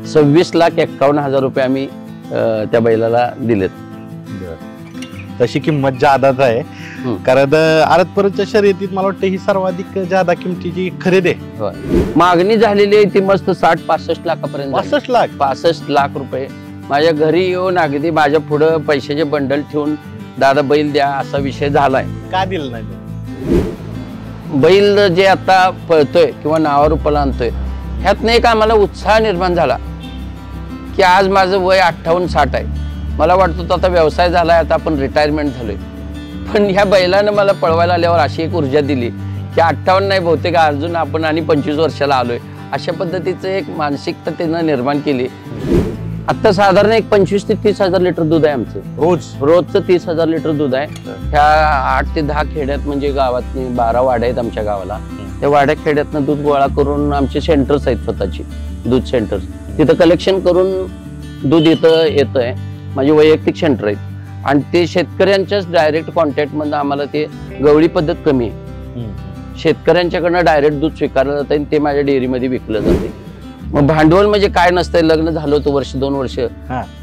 26,51,000 रुपये आम्ही त्या बैलाला दिलेत. तशी किंमत जादाच आहे, कारण आरत परतच्या शर्यतीत मला वाटतं ही सर्वाधिक जादा किमतीची खरेदी आहे. मागणी झालेली आहे ती मस्त 60-65 लाखापर्यंत. 65 लाख रुपये माझ्या घरी येऊन अगदी माझ्या पुढं पैशाचे बंडल ठेवून दादा बैल द्या असा विषय झालाय. का दिलं नाही? बैल जे आता पळतोय किंवा नावारूपाला आणतोय ह्यातनं एक आम्हाला उत्साह निर्माण झाला की आज माझं वय 58-60 आहे. मला वाटतं तो आता व्यवसाय झालाय, आता आपण रिटायरमेंट झालोय. पण ह्या बैलानं मला पळवायला आल्यावर अशी एक ऊर्जा दिली की 58 नाही, बहुतेक अजून आपण आणि 25 वर्षाला आलोय अशा पद्धतीचं एक मानसिकता त्यानं निर्माण केली. आता साधारण एक 25 ते 30,000 लिटर दूध आहे आमचं. रोजचं 30,000 लिटर दूध आहे. ह्या 8 ते 10 खेड्यात म्हणजे गावात 12 वाड्या आहेत आमच्या गावाला. त्या वाड्या खेड्यातनं दूध गोळा करून आमचे सेंटर्स आहेत स्वतःची दूध सेंटर्स, तिथं कलेक्शन करून दूध इथं येतंय. माझे वैयक्तिक सेंटर आहेत आणि ते शेतकऱ्यांच्याच डायरेक्ट कॉन्टॅक्टमधून आम्हाला ते गवळी पद्धत कमी आहे. शेतकऱ्यांच्याकडनं डायरेक्ट दूध स्वीकारलं जातं आणि ते माझ्या डेअरीमध्ये विकलं जाते. मग भांडवल म्हणजे काय नसतंय. लग्न झालं होतं 1-2 वर्ष,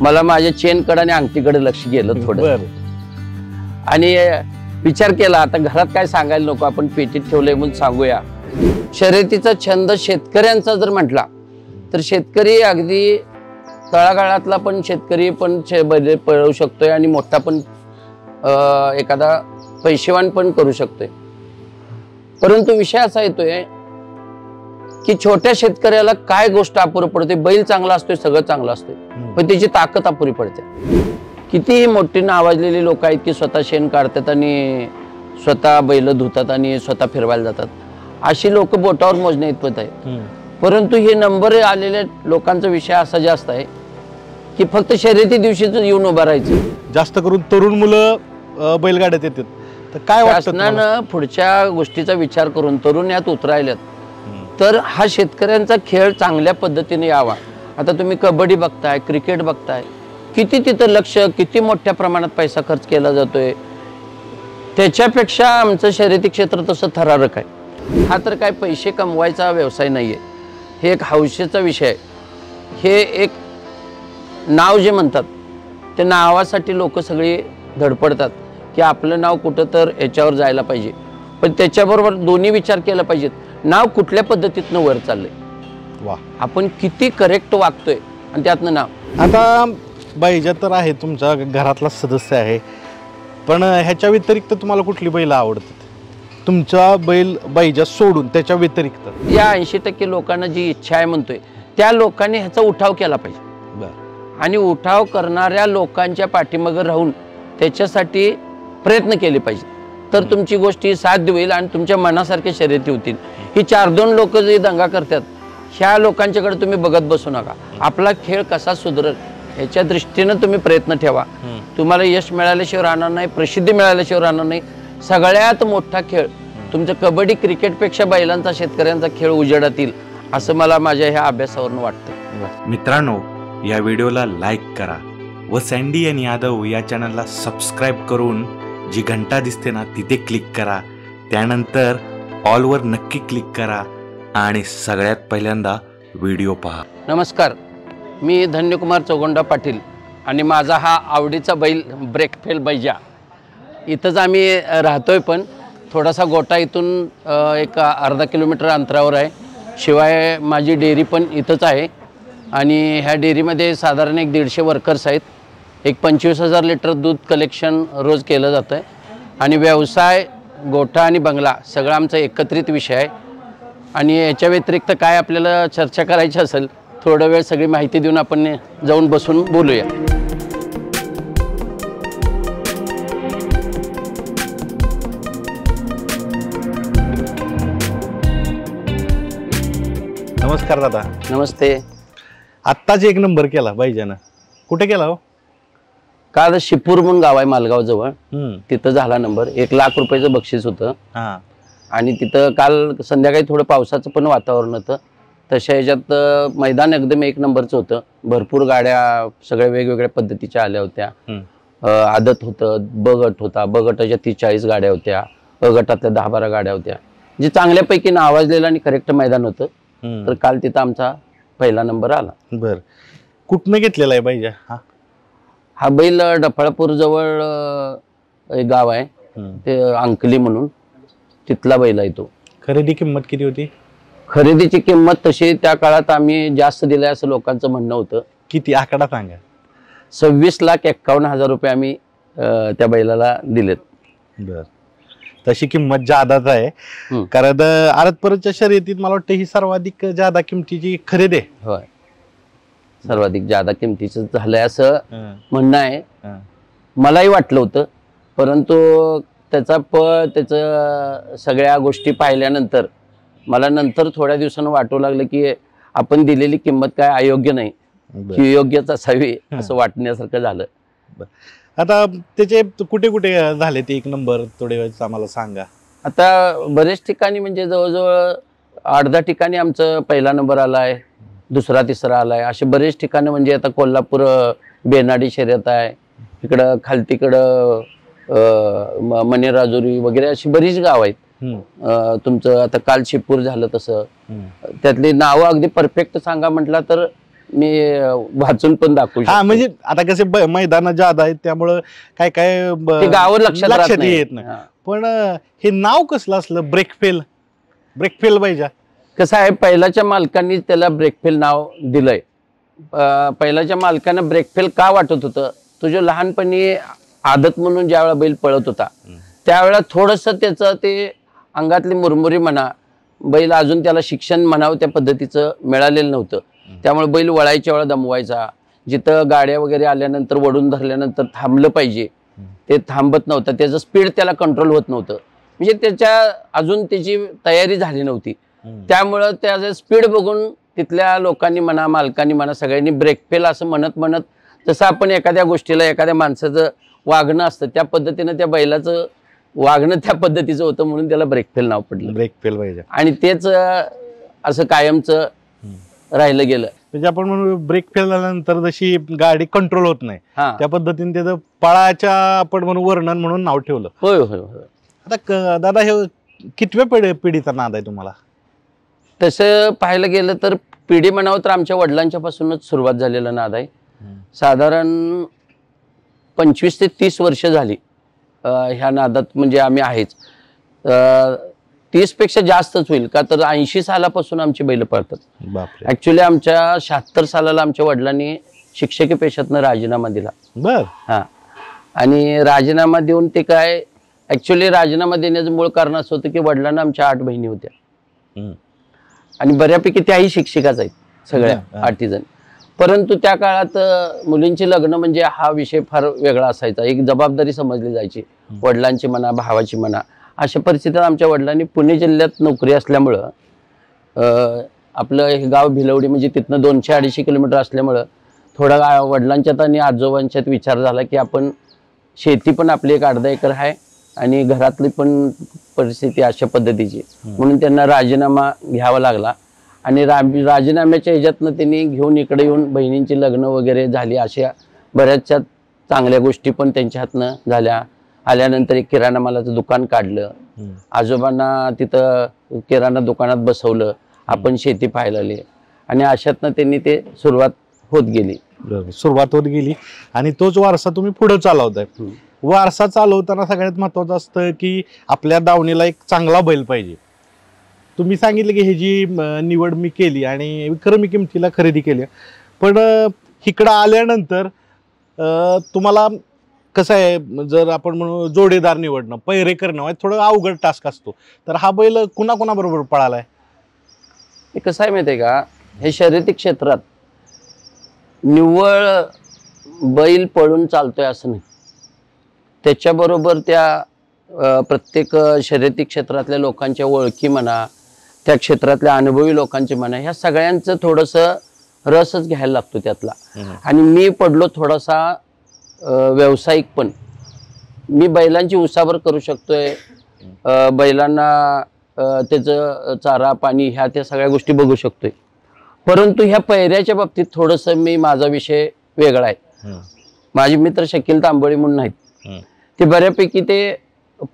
मला माझ्या चेनकडे आणि अंगठीकडे लक्ष गेलं थोडं आणि विचार केला आता घरात काय सांगायला नको, आपण पेटीत ठेवलंय म्हणून सांगूया. शर्यतीचा छंद शेतकऱ्यांचा जर म्हटला तर शेतकरी अगदी तळागाळातला पण शेतकरी पण पळवू शकतोय आणि मोठा पण एखादा पैसेवान पण करू शकतोय. परंतु विषय असा येतोय की छोट्या शेतकऱ्याला काय गोष्ट अपुरी पडते. बैल चांगला असतोय, सगळं चांगलं असतंय, पण त्याची ताकद अपुरी पडते. कितीही मोठी नावाजलेली लोक आहेत की स्वतः शेण काढतात आणि स्वतः बैल धुतात आणि स्वतः फिरवायला जातात. अशी लोक बोटावर मोजण्या इतपत आहेत. परंतु हे नंबर आलेल्या लोकांचा विषय असा जास्त आहे की फक्त शर्यती दिवशीच येऊन उभं राहायचं. जास्त करून तरुण मुलं बैलगाड्यात येतात. तर काय शासनानं पुढच्या गोष्टीचा विचार करून तरुण यात उतरायल्यात तर हा शेतकऱ्यांचा खेळ चांगल्या पद्धतीने यावा. आता तुम्ही कबड्डी बघताय, क्रिकेट बघताय, किती तिथं लक्ष, किती मोठ्या प्रमाणात पैसा खर्च केला जातोय. त्याच्यापेक्षा आमचं शर्यती क्षेत्र तसं थरारक आहे. हा तर काय पैसे कमवायचा व्यवसाय नाहीये, हे एक हौसेचा विषय आहे. हे एक नाव जे म्हणतात त्या नावासाठी लोक सगळी धडपडतात की आपलं नाव कुठं तर याच्यावर जायला पाहिजे. पण त्याच्याबरोबर दोन्ही विचार केला पाहिजेत. नाव कुठल्या पद्धतीतनं वर चाललंय, आपण किती करेक्ट वागतोय आणि त्यातनं नाव. आता बैजा तर आहे तुमच्या घरातला सदस्य आहे, पण ह्याच्या व्यतिरिक्त तुम्हाला कुठली बैल आवडतात? तुमचा बैजा सोडून त्याच्या व्यतिरिक्त या 80% लोकांना जी इच्छा आहे म्हणतोय त्या लोकांनी ह्याचा उठाव केला पाहिजे आणि उठाव करणाऱ्या लोकांच्या पाठीमागे राहून त्याच्यासाठी प्रयत्न केले पाहिजे. तर तुमची गोष्टी साध्य होईल आणि तुमच्या मनासारख्या शर्यती होतील. ही 4-2 लोक जे दंगा करतात ह्या लोकांच्याकडे तुम्ही बघत बसू नका. आपला खेळ कसा सुधरेल ह्याच्या दृष्टीनं तुम्ही प्रयत्न ठेवा. तुम्हाला यश मिळाल्याशिवाय राहणार नाही, प्रसिद्धी मिळाल्याशिवाय राहणार नाही. सगळ्यात मोठा खेळ तुमचा कबड्डी क्रिकेटपेक्षा बैलांचा शेतकऱ्यांचा खेळ उजेडात येईल असं मला माझ्या ह्या अभ्यासावरून वाटतं. मित्रांनो, या व्हिडिओला लाईक करा व सँडी आणि यादव या चॅनलला सबस्क्राईब करून जी घंटा दिसते ना तिथे क्लिक करा. त्यानंतर ऑलवर नक्की क्लिक करा आणि सगळ्यात पहिल्यांदा व्हिडिओ पहा. नमस्कार, मी धन्यकुमार चौगुंडा पाटील आणि माझा हा आवडीचा बैल ब्रेकफेल बैजा. इथंच आम्ही राहतोय, पण थोडासा गोटा इथून एक अर्धा किलोमीटर अंतरावर आहे. शिवाय माझी डेअरी पण इथंच आहे आणि ह्या डेअरीमध्ये साधारण एक 150 वर्कर्स आहेत. एक 25,000 लिटर दूध कलेक्शन रोज केलं जातं आणि व्यवसाय, गोठा आणि बंगला सगळा आमचा एकत्रित विषय आहे. आणि याच्या व्यतिरिक्त काय आपल्याला चर्चा करायची असेल थोडा वेळ सगळी माहिती देऊन आपण जाऊन बसून बोलूया. नमस्कार दादा. नमस्ते. आत्ताच एक नंबर केला बैजानं. कुठे केला हो? काल शिपूर म्हणून गाव आहे मालगाव जवळ, तिथं झाला नंबर. 1 लाख रुपयाचं बक्षीस होतं आणि तिथं काल संध्याकाळी थोडं पावसाचं पण वातावरण होतं. तशा ह्याच्यात मैदान एकदम 1 नंबरचं होतं. भरपूर गाड्या सगळ्या वेगवेगळ्या पद्धतीच्या आल्या होत्या. आदत होतं, ब गट होता, ब गटाच्या 30-40 गाड्या होत्या, अ गटातल्या 10-12 गाड्या होत्या. जे चांगल्यापैकी नावाजलेलं आणि करेक्ट मैदान होतं. तर काल तिथं आमचा पहिला नंबर आला. बर, कुठनं घेतलेला आहे पाहिजे हा? हा बैल डफळापूर जवळ एक गाव आहे ते अंकली म्हणून, तिथला बैल आहे तो. खरेदी किंमत किती होती? खरेदीची किंमत तशी त्या काळात आम्ही जास्त दिली असं लोकांचं म्हणणं होतं. किती आकडा सांगा? 26,51,000 रुपये आम्ही त्या बैलाला दिलेत. बर, तशी किंमत जादाच आहे, कारण आरत परतच्या शर्यतीत मला वाटतं ही सर्वाधिक जादा किमतीची खरेदी आहे. होय, सर्वाधिक जादा किमतीचं झालंय असं म्हणणं आहे. मलाही वाटलं होतं, परंतु त्याचा त्याचं सगळ्या गोष्टी पाहिल्यानंतर मला नंतर थोड्या दिवसानं वाटू लागलं की आपण दिलेली किंमत काय अयोग्य नाही, की योग्यच असावी असं वाटण्यासारखं झालं. आता त्याचे कुठे कुठे झाले ते एक नंबर थोडे वेळ आम्हाला सांगा. आता बरेच ठिकाणी म्हणजे जवळजवळ 8-10 ठिकाणी आमचं पहिला नंबर आलाय, दुसरा तिसरा आलाय, असे बरेच ठिकाणी. म्हणजे आता कोल्हापूर बेनाडी शर्यत आहे, इकडं खालतीकडं मनेराजुरी वगैरे अशी बरीच गाव आहेत. तुमचं आता काल शिपूर झालं तसं, त्यातली नावं अगदी परफेक्ट सांगा म्हटलं तर मी वाचून पण दाखवू शकतो. म्हणजे आता कसे मैदान जादा आहेत त्यामुळं काय काय गावं लक्षात येत नाही. पण हे नाव कसलं असलं ब्रेकफेल पाहिजे? कसं आहे, पहिल्याच्या मालकांनी त्याला ब्रेकफेल नाव दिलंय. पहिल्याच्या मालकांना ब्रेकफेल का वाटत होतं, तुझ्या लहानपणी आदत म्हणून ज्या वेळा बैल पळत होता त्यावेळेला थोडंसं त्याचं ते अंगातली मुरमुरी म्हणा, बैल अजून त्याला शिक्षण म्हणावं त्या पद्धतीचं मिळालेलं नव्हतं. त्यामुळे बैल वळायच्या वेळा दमवायचा, जिथं गाड्या वगैरे आल्यानंतर वडून धरल्यानंतर थांबलं पाहिजे ते थांबत नव्हतं, त्याचं स्पीड त्याला कंट्रोल होत नव्हतं. म्हणजे त्याच्या अजून त्याची तयारी झाली नव्हती. त्यामुळं त्याचं स्पीड बघून तिथल्या लोकांनी म्हणा, मालकांनी म्हणा, सगळ्यांनी ब्रेकफेल असं म्हणत जसं आपण एखाद्या गोष्टीला एखाद्या माणसाचं वागणं असतं त्या पद्धतीनं त्या बैलाचं वागणं त्या पद्धतीचं होतं, म्हणून त्याला ब्रेकफेल नाव पडलं. ब्रेकफेल पाहिजे, आणि तेच असं कायमचं राहिलं गेलं. म्हणजे आपण म्हणू ब्रेकफेल झाल्यानंतर जशी गाडी कंट्रोल होत नाही त्या पद्धतीने त्याचं पळाच्या आपण म्हणू वर्णन म्हणून नाव ठेवलं. होय होय होय. आता दादा हे कितव्या पिढीचा नाद आहे तुम्हाला? तसं पाहायला गेलं तर पिढी म्हणावं तर आमच्या वडिलांच्या पासूनच सुरुवात झालेला नाद आहे. साधारण 25 ते 30 वर्ष झाली ह्या नादात, म्हणजे आम्ही आहेच. 30 पेक्षा जास्तच होईल, का तर 80 सालापासून आमची बैल पळतात. ऍक्च्युली आमच्या 76 सालाला आमच्या वडिलांनी शिक्षकी पेशातनं राजीनामा दिला. हा, आणि राजीनामा देऊन ते काय, ऍक्च्युली राजीनामा देण्याचं मूळ कारण असं होतं की वडिलांना आमच्या 8 बहिणी होत्या आणि बऱ्यापैकी त्याही शिक्षिकाच आहेत सगळ्या 8 जण. परंतु त्या काळात मुलींची लग्न म्हणजे हा विषय फार वेगळा असायचा, एक जबाबदारी समजली जायची, वडिलांची म्हणा, भावाची म्हणा. अशा परिस्थितीत आमच्या वडिलांनी पुणे जिल्ह्यात नोकरी असल्यामुळं आपलं हे गाव भिलवडी म्हणजे तिथनं 200-250 किलोमीटर असल्यामुळं थोडा वडिलांच्यात आणि आजोबांच्यात विचार झाला की आपण शेती पण आपली एक 1/2 एकर आहे आणि घरातली पण परिस्थिती अशा पद्धतीची, म्हणून त्यांना राजीनामा घ्यावा लागला. आणि राजीनाम्याच्या ह्याच्यातनं त्यांनी घेऊन इकडे येऊन बहिणींची लग्न वगैरे झाली, अशा बऱ्याचशा चांगल्या गोष्टी पण त्यांच्या हातनं झाल्या. आल्यानंतर एक किराणा मालाचं दुकान काढलं, आजोबांना तिथं किराणा दुकानात बसवलं, आपण शेती पाहायला लागली आणि अशातनं त्यांनी ते सुरुवात होत गेली आणि तोच वारसा तुम्ही पुढे चालवताय. वारसा चालवताना सगळ्यात महत्वाचं असतं की आपल्या दावणीला एक चांगला बैल पाहिजे. तुम्ही सांगितलं की ह्याची निवड मी केली आणि कमी किमतीला खरेदी केली, पण इकडं आल्यानंतर तुम्हाला कसं आहे, जर आपण म्हणू जोडीदार निवडणं, पैरे करणं थोडं अवघड टास्क असतो. तर हा बैल कुणाबरोबर पळालाय? कसं आहे माहिती आहे का, हे शर्यती क्षेत्रात निव्वळ बैल पळून चालतोय असं नाही, त्याच्याबरोबर त्या प्रत्येक शर्यती क्षेत्रातल्या लोकांच्या ओळखी म्हणा, त्या क्षेत्रातल्या अनुभवी लोकांचे म्हणा, ह्या सगळ्यांचं थोडंसं रसच घ्यायला लागतो त्यातला. आणि मी पडलो थोडासा व्यावसायिक, पण मी बैलांची उसाबर करू शकतोय, बैलांना त्याचं चारा पाणी ह्या त्या सगळ्या गोष्टी बघू शकतोय. परंतु ह्या पैऱ्याच्या बाबतीत थोडंसं माझा विषय वेगळा आहे. माझे मित्र शकील तांबोळी म्हणून आहेत, ते बऱ्यापैकी ते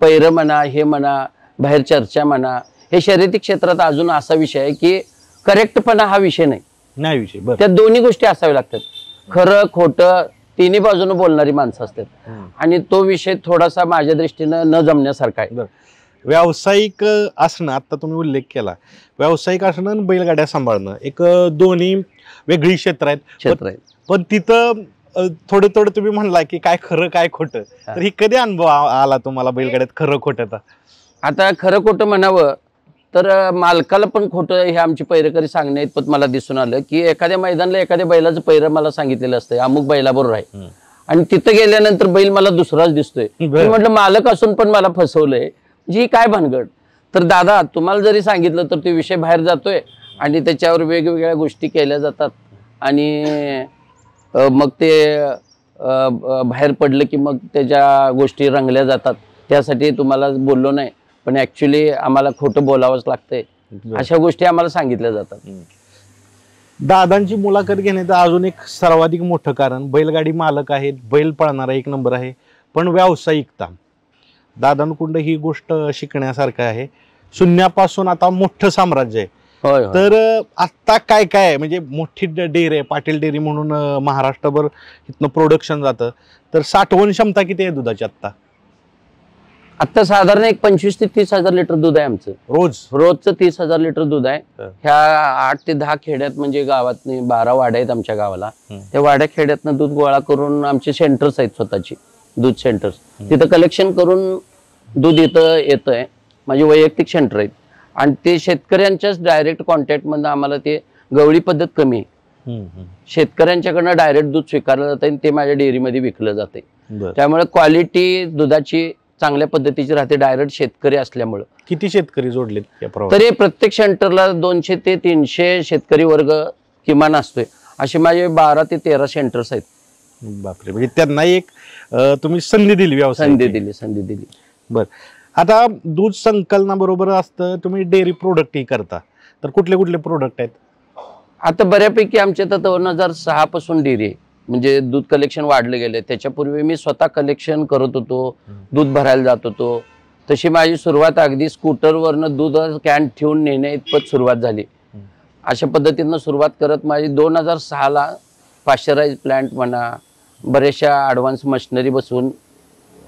पैर म्हणा, हे म्हणा, बाहेर चर्चा म्हणा, हे शर्यती क्षेत्रात अजून असा विषय आहे की करेक्टपणा हा विषय नाही. नाही विषय बरं. त्या दोन्ही गोष्टी असाव्या लागतात. खरं खोटं तिन्ही बाजूने बोलणारी माणसं असतात आणि तो विषय थोडासा माझ्या दृष्टीनं न जमण्यासारखा आहे. व्यावसायिक असणं, आता तुम्ही उल्लेख केला, व्यावसायिक असणं आणि बैलगाड्या सांभाळणं एक दोन्ही वेगळी क्षेत्र आहेत. पण तिथं थोडं थोडं तुम्ही म्हणला की काय खरं काय खोटं, तर ही कधी अनुभव आला तुम्हाला बैलगाड्यात खरं खोटं? आता खरं खोटं म्हणावं तर मालकाला पण खोटं हे आमची पैरेकरी सांगण्या इतपत मला दिसून आलं की एखाद्या मैदानाला एखाद्या बैलाचं पैर मला सांगितलेलं असतं अमुक बैलाबरोबर आहे आणि तिथं गेल्यानंतर बैल मला दुसराच दिसतोय. मी म्हटलं मालक असून पण मला फसवलंय, जी काय भानगड. तर दादा तुम्हाला जरी सांगितलं तर तो विषय बाहेर जातोय आणि त्याच्यावर वेगवेगळ्या गोष्टी केल्या जातात आणि मग ते बाहेर पडलं की मग त्याच्या गोष्टी रंगल्या जातात. त्यासाठी तुम्हाला बोललो नाही पण ऍक्च्युली आम्हाला खोटं बोलावंच लागतंय, अशा गोष्टी आम्हाला सांगितल्या जातात. दादांची मुलाखत घेण्याचं अजून एक सर्वाधिक मोठं कारण बैलगाडी मालक आहेत, बैल पळणारा एक नंबर आहे, पण व्यावसायिकता. दादांकुंड ही गोष्ट शिकण्यासारखं आहे. शून्यापासून आता मोठं साम्राज्य आहे. तर आता काय काय म्हणजे मोठी डेअरी आहे, पाटील डेअरी म्हणून महाराष्ट्रभर इथनं प्रोडक्शन जातं. तर साठवण क्षमता किती आहे दुधाची आता साधारण एक 25 ते 30 हजार लिटर दूध आहे आमचं रोजचं 30 हजार लिटर दूध आहे. ह्या 8 ते 10 खेड्यात म्हणजे गावात 12 वाड्या आहेत आमच्या गावाला. त्या वाड्या खेड्यातनं दूध गोळा करून आमचे सेंटर्स आहेत स्वतःची दूध सेंटर्स, तिथं कलेक्शन करून दूध इथं येतंय. माझे वैयक्तिक सेंटर आहेत आणि ते शेतकऱ्यांच्याच डायरेक्ट कॉन्टॅक्ट मधून आम्हाला ते गवळी पद्धत कमी आहे. शेतकऱ्यांच्याकडनं डायरेक्ट दूध स्वीकारलं जातं आणि ते माझ्या डेअरीमध्ये विकलं जाते. त्यामुळे क्वालिटी दुधाची चांगल्या पद्धतीची राहते डायरेक्ट शेतकरी असल्यामुळे. किती शेतकरी जोडलेत तरी प्रत्येक सेंटरला 200 ते 300 शेतकरी वर्ग किमान असतोय. असे माझे 12 ते 13 सेंटर्स आहेत. बापरे, म्हणजे त्यांना एक तुम्ही संधी दिली, व्यवसाय संधी दिली. बर, आता दूध संकलनाबरोबर असतं तुम्ही डेअरी प्रोडक्टही करता, तर कुठले कुठले प्रोडक्ट आहेत? आता बऱ्यापैकी आमच्या तर 2006 पासून डेअरी आहे, म्हणजे दूध कलेक्शन वाढले गेले. त्याच्यापूर्वी मी स्वतः कलेक्शन करत होतो, दूध भरायला जात होतो. तशी माझी सुरुवात अगदी स्कूटरवरनं दूध कॅन ठेवून नेण्या इतपत सुरुवात झाली. अशा पद्धतीनं सुरुवात करत माझी 2006ला पाश्चराइज प्लांट म्हणा, बऱ्याचशा ॲडव्हान्स मशिनरी बसवून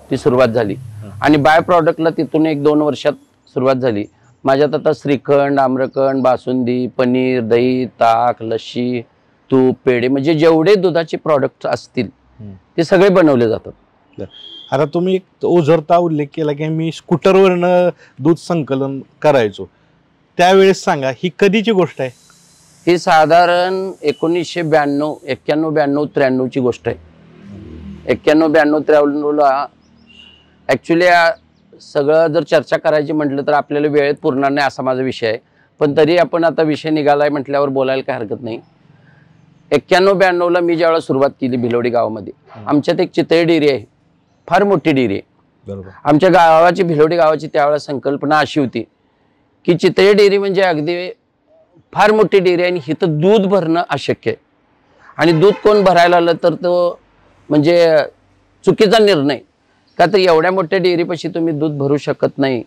ती सुरुवात झाली आणि बाय प्रॉडक्टला तिथून 1-2 वर्षात सुरुवात झाली. माझ्यात आता श्रीखंड, आम्रखंड, बासुंदी, पनीर, दही, ताक, लस्सी, तूप, पेढे म्हणजे जेवढे दुधाचे प्रॉडक्ट असतील ते सगळे बनवले जातात. आता तुम्ही एक ओझरता उल्लेख केला की मी स्कूटरवरनं दूध संकलन करायचो, त्यावेळेस सांगा ही कधीची गोष्ट आहे? ही साधारण 1992, 91, 92, 93 ची गोष्ट आहे. 91, 92, 93ला ऍक्च्युली सगळं जर चर्चा करायची म्हटलं तर आपल्याला वेळेत पुरणार नाही असा माझा विषय आहे, पण तरी आपण आता विषय निघालाय म्हटल्यावर बोलायला काय हरकत नाही. 91, 92ला मी ज्यावेळेला सुरुवात केली भिलवडी गावामध्ये, आमच्यात एक चितळे डेअरी आहे, फार मोठी डेअरी आहे. आमच्या गावाची, भिलवडी गावाची त्यावेळेला संकल्पना अशी होती की चितळे डेअरी म्हणजे अगदी फार मोठी डेअरी आणि इथं दूध भरणं अशक्य आहे आणि दूध कोण भरायला आलं तर तो म्हणजे चुकीचा निर्णय, का तर एवढ्या मोठ्या डेअरीपाशी तुम्ही दूध भरू शकत नाही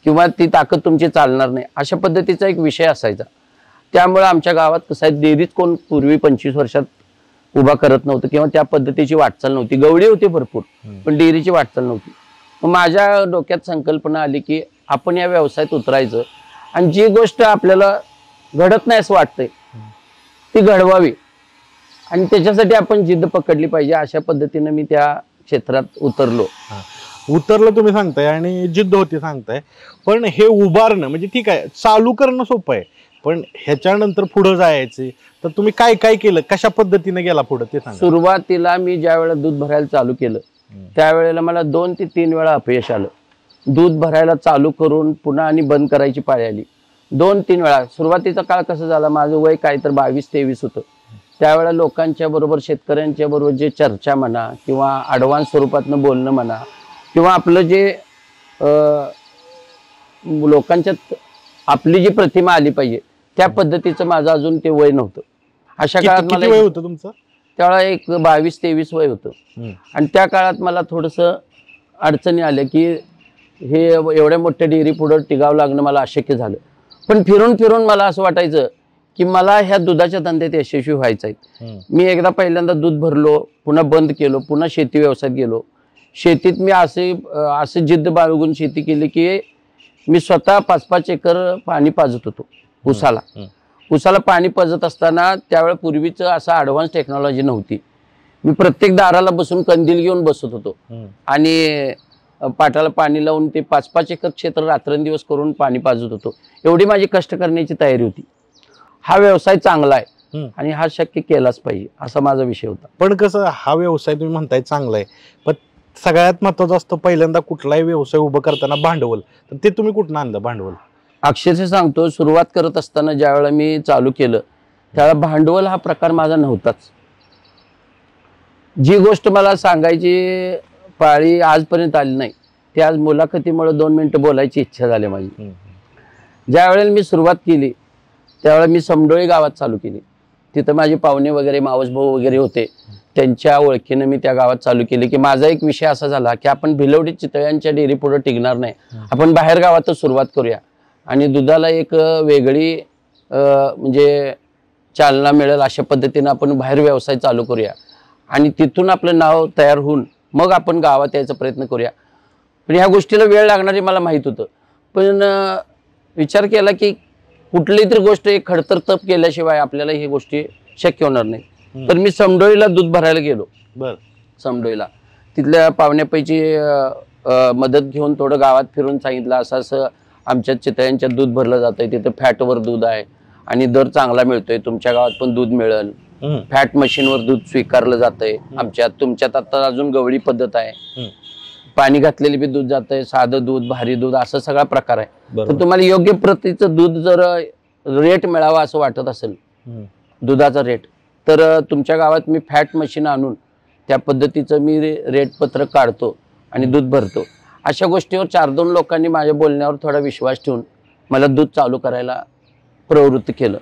किंवा ती ताकद तुमची चालणार नाही, अशा पद्धतीचा एक विषय असायचा. त्यामुळे आमच्या गावात कसं आहे, डेअरीच कोण पूर्वी 25 वर्षात उभा करत नव्हतं किंवा त्या पद्धतीची वाटचाल नव्हती. गवळी होती भरपूर पण डेअरीची वाटचाल नव्हती. मग माझ्या डोक्यात संकल्पना आली की आपण या व्यवसायात उतरायचं आणि जी गोष्ट आपल्याला घडत नाही असं वाटतंय ती घडवावी आणि त्याच्यासाठी आपण जिद्द पकडली पाहिजे. अशा पद्धतीने मी त्या क्षेत्रात उतरलो. तुम्ही सांगताय आणि जिद्द होती सांगताय, पण हे उभारणं म्हणजे ठीक आहे, चालू करणं सोपं आहे, पण ह्याच्यानंतर पुढे जायचे तर तुम्ही काय काय केलं, कशा पद्धतीने गेला पुढे ते सांगा. सुरुवातीला मी ज्या वेळेला दूध भरायला चालू केलं त्यावेळेला मला 2 ते 3 वेळा अपयश आलं. दूध भरायला चालू करून पुन्हा आणि बंद करायची पाळी आली. 2-3 वेळा. सुरुवातीचा काळ कसं झाला, माझं वय काय तर 22-23 होतं. त्यावेळेला लोकांच्या बरोबर, शेतकऱ्यांच्या बरोबर जे चर्चा म्हणा किंवा ॲडव्हान्स स्वरूपातनं बोलणं म्हणा किंवा आपलं जे लोकांच्यात आपली जी प्रतिमा आली पाहिजे त्या पद्धतीचं माझं अजून ते वय नव्हतं. अशा काळात मला वय होतं तुमचं? त्यावेळेला एक 22-23 वय होतं आणि त्या काळात मला थोडंसं अडचणी आल्या की हे एवढ्या मोठ्या डेअरी पुढं टिकावं लागणं मला अशक्य झालं. पण फिरून फिरून मला असं वाटायचं की मला ह्या दुधाच्या धंद्यात यशस्वी व्हायचं आहे. मी एकदा पहिल्यांदा दूध भरलो, पुन्हा बंद केलो, पुन्हा शेती व्यवसायात गेलो. शेतीत मी असे जिद्द बाळगून शेती केली की मी स्वतः 5-5 एकर पाणी पाजत होतो उसाला पाणी पाजत असताना त्यावेळेस पूर्वीचं असं ॲडव्हान्स टेक्नॉलॉजी नव्हती. मी प्रत्येक दाराला बसून कंदील घेऊन बसत होतो आणि पाटाला पाणी लावून ते 5-5 एकर क्षेत्र रात्रंदिवस करून पाणी पाजत होतो. एवढी माझी कष्ट करण्याची तयारी होती. हा व्यवसाय चांगला आहे आणि हा शक्य केलाच पाहिजे असा माझा विषय होता. पण कसं हा व्यवसाय तुम्ही म्हणताय चांगला आहे, पण सगळ्यात महत्वाचं असतं पहिल्यांदा कुठलाही व्यवसाय उभं करताना भांडवल. तर ते तुम्ही कुठून आणलं भांडवल? अक्षरशः सांगतो, सुरुवात करत असताना ज्यावेळेला मी चालू केलं त्यावेळेला भांडवल हा प्रकार माझा नव्हताच. जी गोष्ट मला सांगायची पाळी आजपर्यंत आली नाही ती आज मुलाखतीमुळे 2 मिनिटं बोलायची इच्छा झाली माझी. ज्या वेळेला मी सुरुवात केली त्यावेळेला मी समडोळी गावात चालू केली. तिथं माझे पाहुणे वगैरे मावस भाऊ वगैरे होते, त्यांच्या ओळखीनं मी त्या गावात चालू केली की माझा एक विषय असा झाला की आपण भिलवडी चितळ्यांच्या डेअरी पुढे टिकणार नाही, आपण बाहेर गावातच सुरुवात करूया आणि दुधाला एक वेगळी म्हणजे चालना मिळेल अशा पद्धतीनं आपण बाहेर व्यवसाय चालू करूया आणि तिथून आपलं नाव तयार होऊन मग आपण गावात यायचा प्रयत्न करूया. पण ह्या गोष्टीला वेळ लागणारी मला माहीत होतं, पण विचार केला की कुठली तरी गोष्ट एक खडतर तप केल्याशिवाय आपल्याला ही गोष्टी शक्य होणार नाही. तर मी समडोळीला दूध भरायला गेलो. समडोळीला तिथल्या पाहुण्यापैकी मदत घेऊन थोडं गावात फिरून सांगितलं असं आमच्या चितळ्यांच्या दूध भरलं जातंय, तिथं फॅटवर दूध आहे आणि दर चांगला मिळतोय, तुमच्या गावात पण दूध मिळेल, फॅट मशीनवर दूध स्वीकारलं जातंय तुमच्यात आता अजून गवळी पद्धत आहे, पाणी घातलेले बी दूध जातंय, साधं दूध भारी दूध असं सगळा प्रकार आहे. तर तुम्हाला योग्य प्रतीचं दूध जर रेट मिळावा असं वाटत असेल दुधाचा रेट, तर तुमच्या गावात मी फॅट मशीन आणून त्या पद्धतीचं मी रेट पत्रक काढतो आणि दूध भरतो. अशा गोष्टीवर 4-2 लोकांनी माझ्या बोलण्यावर थोडा विश्वास ठेवून मला दूध चालू करायला प्रवृत्त केलं.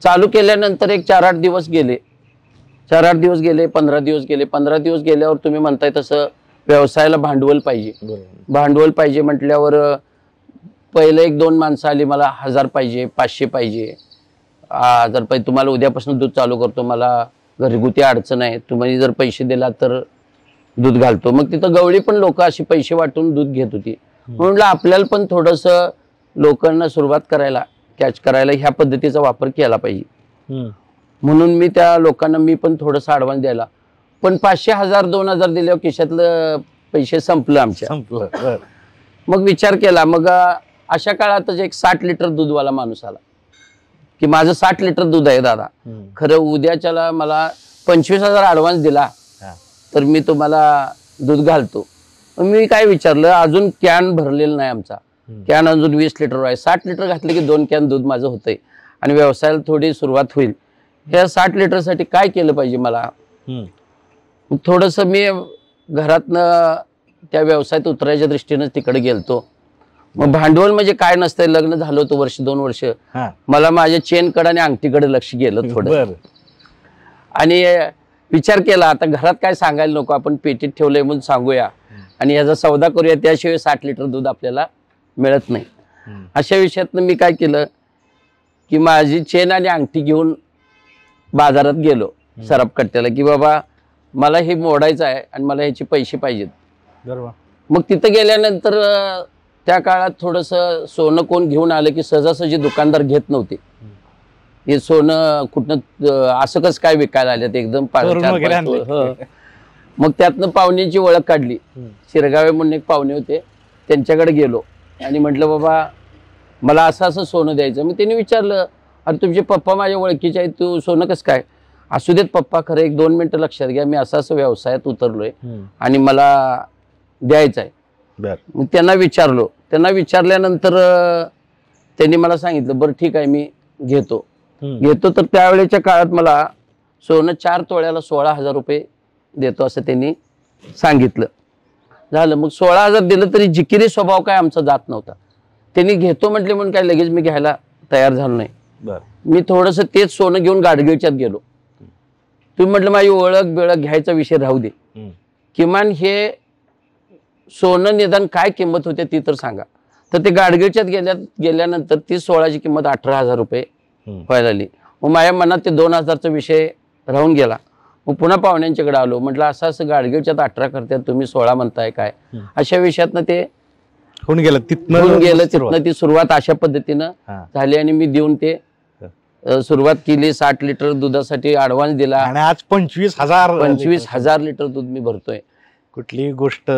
चालू केल्यानंतर एक 4-8 दिवस गेले, 4-8 दिवस गेले, 15 दिवस गेले. 15 दिवस गेल्यावर तुम्ही म्हणताय तसं व्यवसायाला भांडवल पाहिजे. भांडवल पाहिजे म्हटल्यावर पहिले 1-2 माणसं आली, मला 1000 पाहिजे, 500 पाहिजे, 1000 पाहिजे, तुम्हाला उद्यापासून दूध चालू करतो, मला घरगुती अडचण आहे, तुम्ही जर पैसे दिला तर दूध घालतो. मग तिथं गवळी पण लोक अशी पैसे वाटून दूध घेत होती. म्हणलं आपल्याला पण थोडंसं लोकांना सुरुवात करायला कॅच करायला ह्या पद्धतीचा वापर केला पाहिजे म्हणून मी त्या लोकांना मी पण थोडंसं ॲडव्हान्स द्यायला. पण 500, 1000, 2000 दिल्यावर खिशातलं पैसे संपलं आमच्या. मग विचार केला, मग अशा काळातच एक 60 लिटर दूधवाला माणूस आला की माझं 60 लिटर दूध आहे दादा, खरं उद्याच्याला मला 25,000 ॲडव्हान्स दिला तर मी तुम्हाला दूध घालतो. मी काय विचारलं, अजून कॅन भरलेला नाही आमचा, कॅन अजून 20 लिटर आहे, 60 लिटर घातले की 2 कॅन दूध माझं होतंय आणि व्यवसायाला थोडी सुरुवात होईल. ह्या 60 लिटरसाठी काय केलं पाहिजे मला? थोडंसं मी घरातनं त्या व्यवसायात उतरायच्या दृष्टीनं तिकडे गेलतो. मग भांडवल म्हणजे काय नसतंय, लग्न झालं होतं 1-2 वर्ष, मला माझ्या चेनकडे आणि अंगठीकडे लक्ष गेलं थोडं आणि विचार केला आता घरात काय सांगायला नको, आपण पेटीत ठेवलंय म्हणून सांगूया आणि याचा सौदा करूया, त्याशिवाय 60 लिटर दूध आपल्याला मिळत नाही. अशा विषयातनं मी काय केलं की माझी चेन आणि अंगठी घेऊन बाजारात गेलो सराफ कट्ट्याला की बाबा मला हे मोडायचं आहे आणि मला ह्याचे पैसे पाहिजेत. मग तिथं गेल्यानंतर त्या काळात थोडंसं सोनं कोण घेऊन आलं की सहजासहजी दुकानदार घेत नव्हते. हे सोनं कुठनं असं कसं काय विकायला आलं ते एकदम मग त्यातनं पाहुण्यांची ओळख काढली. शिरगावे म्हणून एक पाहुणे होते, त्यांच्याकडे गेलो आणि म्हटलं बाबा मला असं असं सोनं द्यायचं. मग त्यांनी विचारलं अरे तुमचे पप्पा माझ्या ओळखीचे आहेत, तू सोनं कसं काय? असू देत पप्पा, खरं 1-2 मिनिटं लक्षात घ्या, मी असं असं व्यवसायात उतरलोय आणि मला द्यायचं आहे. मग त्यांना विचारलो, त्यांना विचारल्यानंतर त्यांनी मला सांगितलं बरं ठीक आहे मी घेतो. तर त्यावेळेच्या काळात मला सोनं 4 तोळ्याला 16,000 रुपये देतो असं त्यांनी सांगितलं. झालं मग 16,000 दिलं तरी जिकिरी स्वभाव काय आमचा जात नव्हता. त्यांनी घेतो म्हटले म्हणून काय लगेच मी घ्यायला तयार झालो नाही. मी थोडंसं तेच सोनं घेऊन गाडगिळच्यात गेलो. तुम्ही म्हटलं माझी ओळख बिळख घ्यायचा विषय राहू दे, किमान हे सोनं निदान काय किंमत होते ती तर सांगा. तर ते गाडगिळच्यात गेल्यानंतर ती 16ची किंमत 18,000 रुपये व्हायला लागली. मग माझ्या मनात ते 2000चा विषय राहून गेला. मग पुन्हा पाहुण्यांच्याकडे आलो, म्हटलं असं असं गाडगीळच्यात 18 करतात, तुम्ही 16 म्हणताय काय, अशा विषयातनं ते होऊन गेलं. तिथनं ती सुरुवात अशा पद्धतीनं झाली आणि मी देऊन ते सुरुवात केली. 60 लिटर दुधासाठी ऍडव्हान्स दिला आणि आज 25,000 लिटर दूध मी भरतोय. कुठली गोष्ट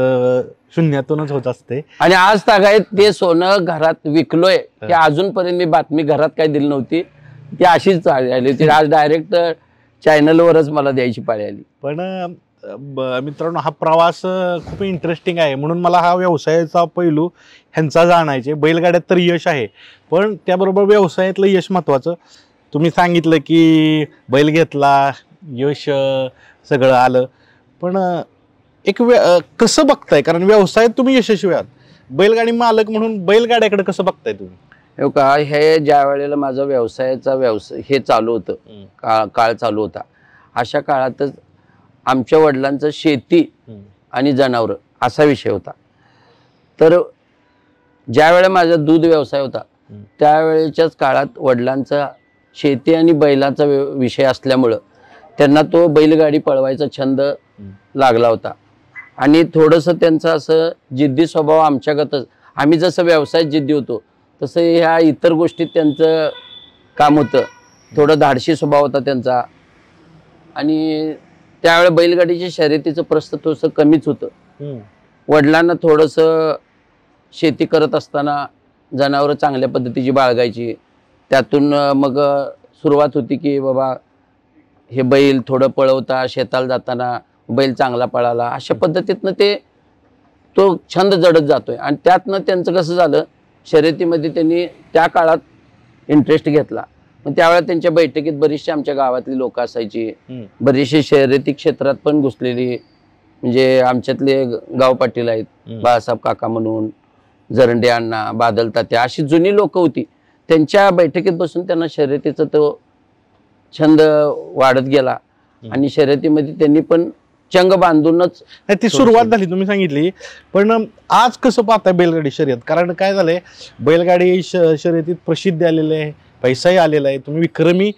शून्यातूनच होत असते. आणि आज तागायत ते सोनं घरात विकलोय की अजूनपर्यंत मी बातमी घरात काय दिली नव्हती, ती अशीच आली होती. आज डायरेक्ट चॅनलवरच मला द्यायची पाळी आली. पण मित्रांनो, हा प्रवास खूप इंटरेस्टिंग आहे, म्हणून मला हा व्यवसायाचा पैलू ह्यांचा जाणायचे. बैलगाड्यात तर यश आहे, पण त्याबरोबर व्यवसायातलं यश महत्वाचं. तुम्ही सांगितलं की बैल घेतला, यश सगळं आलं, पण एक कसं बघताय, कारण व्यवसायात तुम्ही यशस्वी आहात, बैलगाडी मालक म्हणून बैलगाड्याकडे कसं बघताय तुम्ही? हो का, हे ज्या वेळेला माझा व्यवसायाचा हे चालू होतं, काळ चालू होता, अशा काळातच आमच्या वडिलांचं शेती आणि जनावरं असा विषय होता. तर ज्या वेळेला माझा दूध व्यवसाय होता त्यावेळेच्याच काळात वडिलांचा शेती आणि बैलाचा विषय असल्यामुळं त्यांना तो बैलगाडी पळवायचा छंद लागला होता. आणि थोडंसं त्यांचं असं जिद्दी स्वभाव आमच्यागतच, आम्ही जसं व्यवसायात जिद्दी होतो तसं ह्या इतर गोष्टीत त्यांचं काम होतं. थोडं धाडशी स्वभाव होता त्यांचा. आणि त्यावेळेला बैलगाडीच्या शर्यतीचं प्रस्थ थोडंसं कमीच होतं. वडिलांना थोडंसं शेती करत असताना जनावरं चांगल्या पद्धतीची बाळगायची, त्यातून मग सुरुवात होती की बाबा हे बैल थोडं पळवता, शेताला जाताना बैल चांगला पळाला, अशा पद्धतीतनं ते तो छंद जडत जातोय. आणि त्यातनं त्यांचं कसं झालं, शर्यतीमध्ये त्यांनी त्या काळात इंटरेस्ट घेतला. मग त्यावेळेला त्यांच्या बैठकीत बरीचशी आमच्या गावातली लोक असायची, बरीचशी शर्यती क्षेत्रात पण घुसलेली, म्हणजे आमच्यातले गाव पाटील आहेत, बाळासाहेब काका म्हणून, जरंडे अण्णा, बादल तात्या, अशी जुनी लोक होती. त्यांच्या बैठकीत बसून त्यांना शर्यतीचा तो छंद वाढत गेला आणि शर्यतीमध्ये त्यांनी पण चंग बांधूनच ती सुरुवात झाली तुम्ही सांगितली. पण आज कसं पाहताय बैलगाडी शर्यत? कारण काय झालंय, बैलगाडी शर्यतीत प्रसिद्धी आलेली आहे, पैसाही आलेला आहे, तुम्ही विक्रमी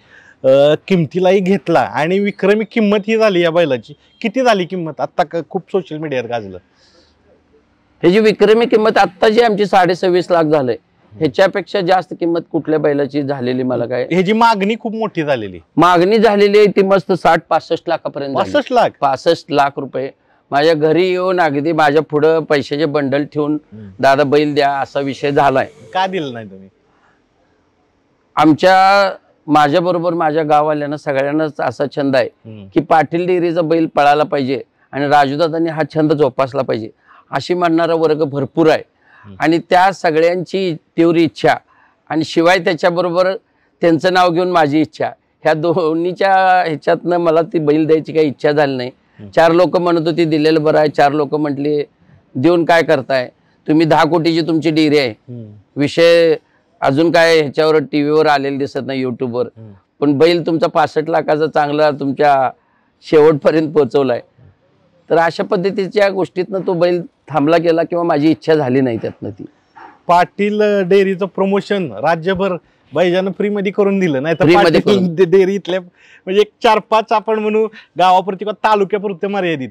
किमतीलाही घेतला आणि विक्रमी किंमत ही झाली या बैलाची. किती झाली किंमत आता? खूप सोशल मीडियावर गाजलं. ह्याची विक्रमी किंमत आता जी आमची 26.5 लाख झालंय, ह्याच्यापेक्षा जास्त किंमत कुठल्या बैलाची झालेली मला काय. ह्याची मागणी खूप मोठी झालेली, मागणी झालेली आहे ती मस्त 60-65 लाखापर्यंत. 65 लाख रुपये माझ्या घरी येऊन अगदी माझ्या पुढं पैशाचे बंडल ठेवून दादा बैल द्या असा विषय झालाय. का दिलं नाही तुम्ही? माझ्या बरोबर माझ्या गाववाल्यांना सगळ्यांनाच असा छंद आहे की पाटील डेअरीचा बैल पळायला पाहिजे आणि राजूदादांनी हा छंद जोपासला पाहिजे अशी म्हणणारा वर्ग भरपूर आहे. आणि त्या सगळ्यांची तीव्र इच्छा आणि शिवाय त्याच्याबरोबर त्यांचं नाव घेऊन माझी इच्छा, ह्या दोन्हीच्या ह्याच्यातनं मला ती बैल द्यायची काही इच्छा झाली नाही. 4 लोक म्हणत होती दिलेलं बरं आहे, 4 लोक म्हटली देऊन काय करताय तुम्ही, 10 कोटीची तुमची डेअरी आहे, विषय अजून काय ह्याच्यावर टीव्हीवर आलेलं दिसत नाही युट्यूबवर, पण बैल तुमचा 65 लाखाचा चांगला तुमच्या शेवटपर्यंत पोहोचवलाय. तर अशा पद्धतीच्या गोष्टीतनं तो बैल थांबला गेला किंवा माझी इच्छा झाली नाही त्यातनं. ती पाटील डेअरीचं प्रमोशन राज्यभर बैजानं फ्री मध्ये करून दिलं, नाही तर डेअरी इथल्या म्हणजे 4-5 आपण म्हणू गावापुरती किंवा तालुक्यापुरते मर्यादित,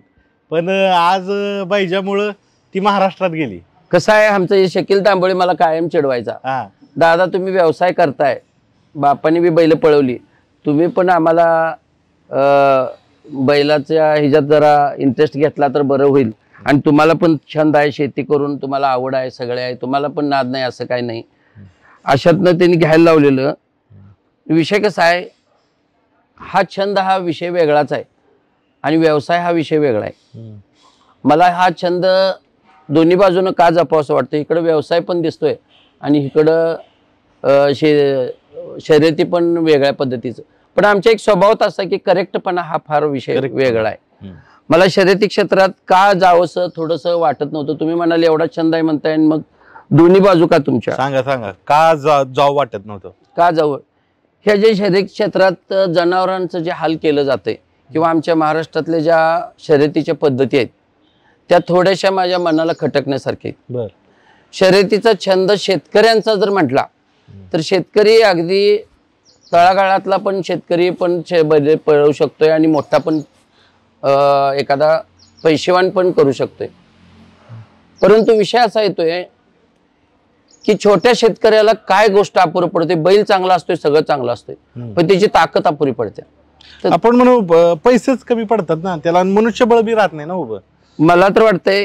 पण आज बैजामुळं ती महाराष्ट्रात गेली. कसं आहे, आमचं शकील तांबोळी मला कायम चिडवायचा, दादा तुम्ही व्यवसाय करताय, बापाने बी बैल पळवली, तुम्ही पण आम्हाला बैलाच्या ह्याच्यात जरा इंटरेस्ट घेतला तर बरं होईल. आणि तुम्हाला पण छंद आहे, शेती करून तुम्हाला आवड आहे, सगळे आहे, तुम्हाला पण नाद नाही असं काही नाही. अशातनं त्यांनी घ्यायला लावलेलं. विषय कसा आहे, हा छंद हा विषय वेगळाच आहे आणि व्यवसाय हा विषय वेगळा आहे. मला हा छंद दोन्ही बाजूनं का जपावं असं वाटतं. इकडं व्यवसाय पण दिसतोय आणि इकडं शर्यती पण वेगळ्या पद्धतीचं. पण आमच्या एक स्वभावात असा की करेक्टपणा हा फार विषय वेगळा आहे. मला शर्यती क्षेत्रात का जावंसं थोडंसं वाटत नव्हतं. तुम्ही म्हणाले एवढा छंद आहे म्हणताय, मग दोन्ही बाजू का तुमच्या सांगा का जाऊ वाटत नव्हतं? का जावं, ह्या जे शर्यती क्षेत्रात जनावरांचं जे हाल केलं जाते किंवा आमच्या महाराष्ट्रातल्या ज्या शर्यतीच्या पद्धती आहेत त्या थोड्याशा माझ्या मनाला खटकण्यासारखे. शर्यतीचा छंद शेतकऱ्यांचा जर म्हटला तर शेतकरी अगदी तळागाळातला पण शेतकरी पण बैल पळवू शकतोय आणि मोठा पण एखादा पैसेवान पण करू शकतोय. परंतु विषय असा येतोय की छोट्या शेतकऱ्याला काय गोष्ट अपुरी पडते. बैल चांगला असतोय, सगळं चांगलं असतंय, पण त्याची ताकद अपुरी पडते. आपण म्हणू पैसेच कमी पडतात ना, त्याला मनुष्यबळ बी राहत नाही ना उभं. मला तर वाटतंय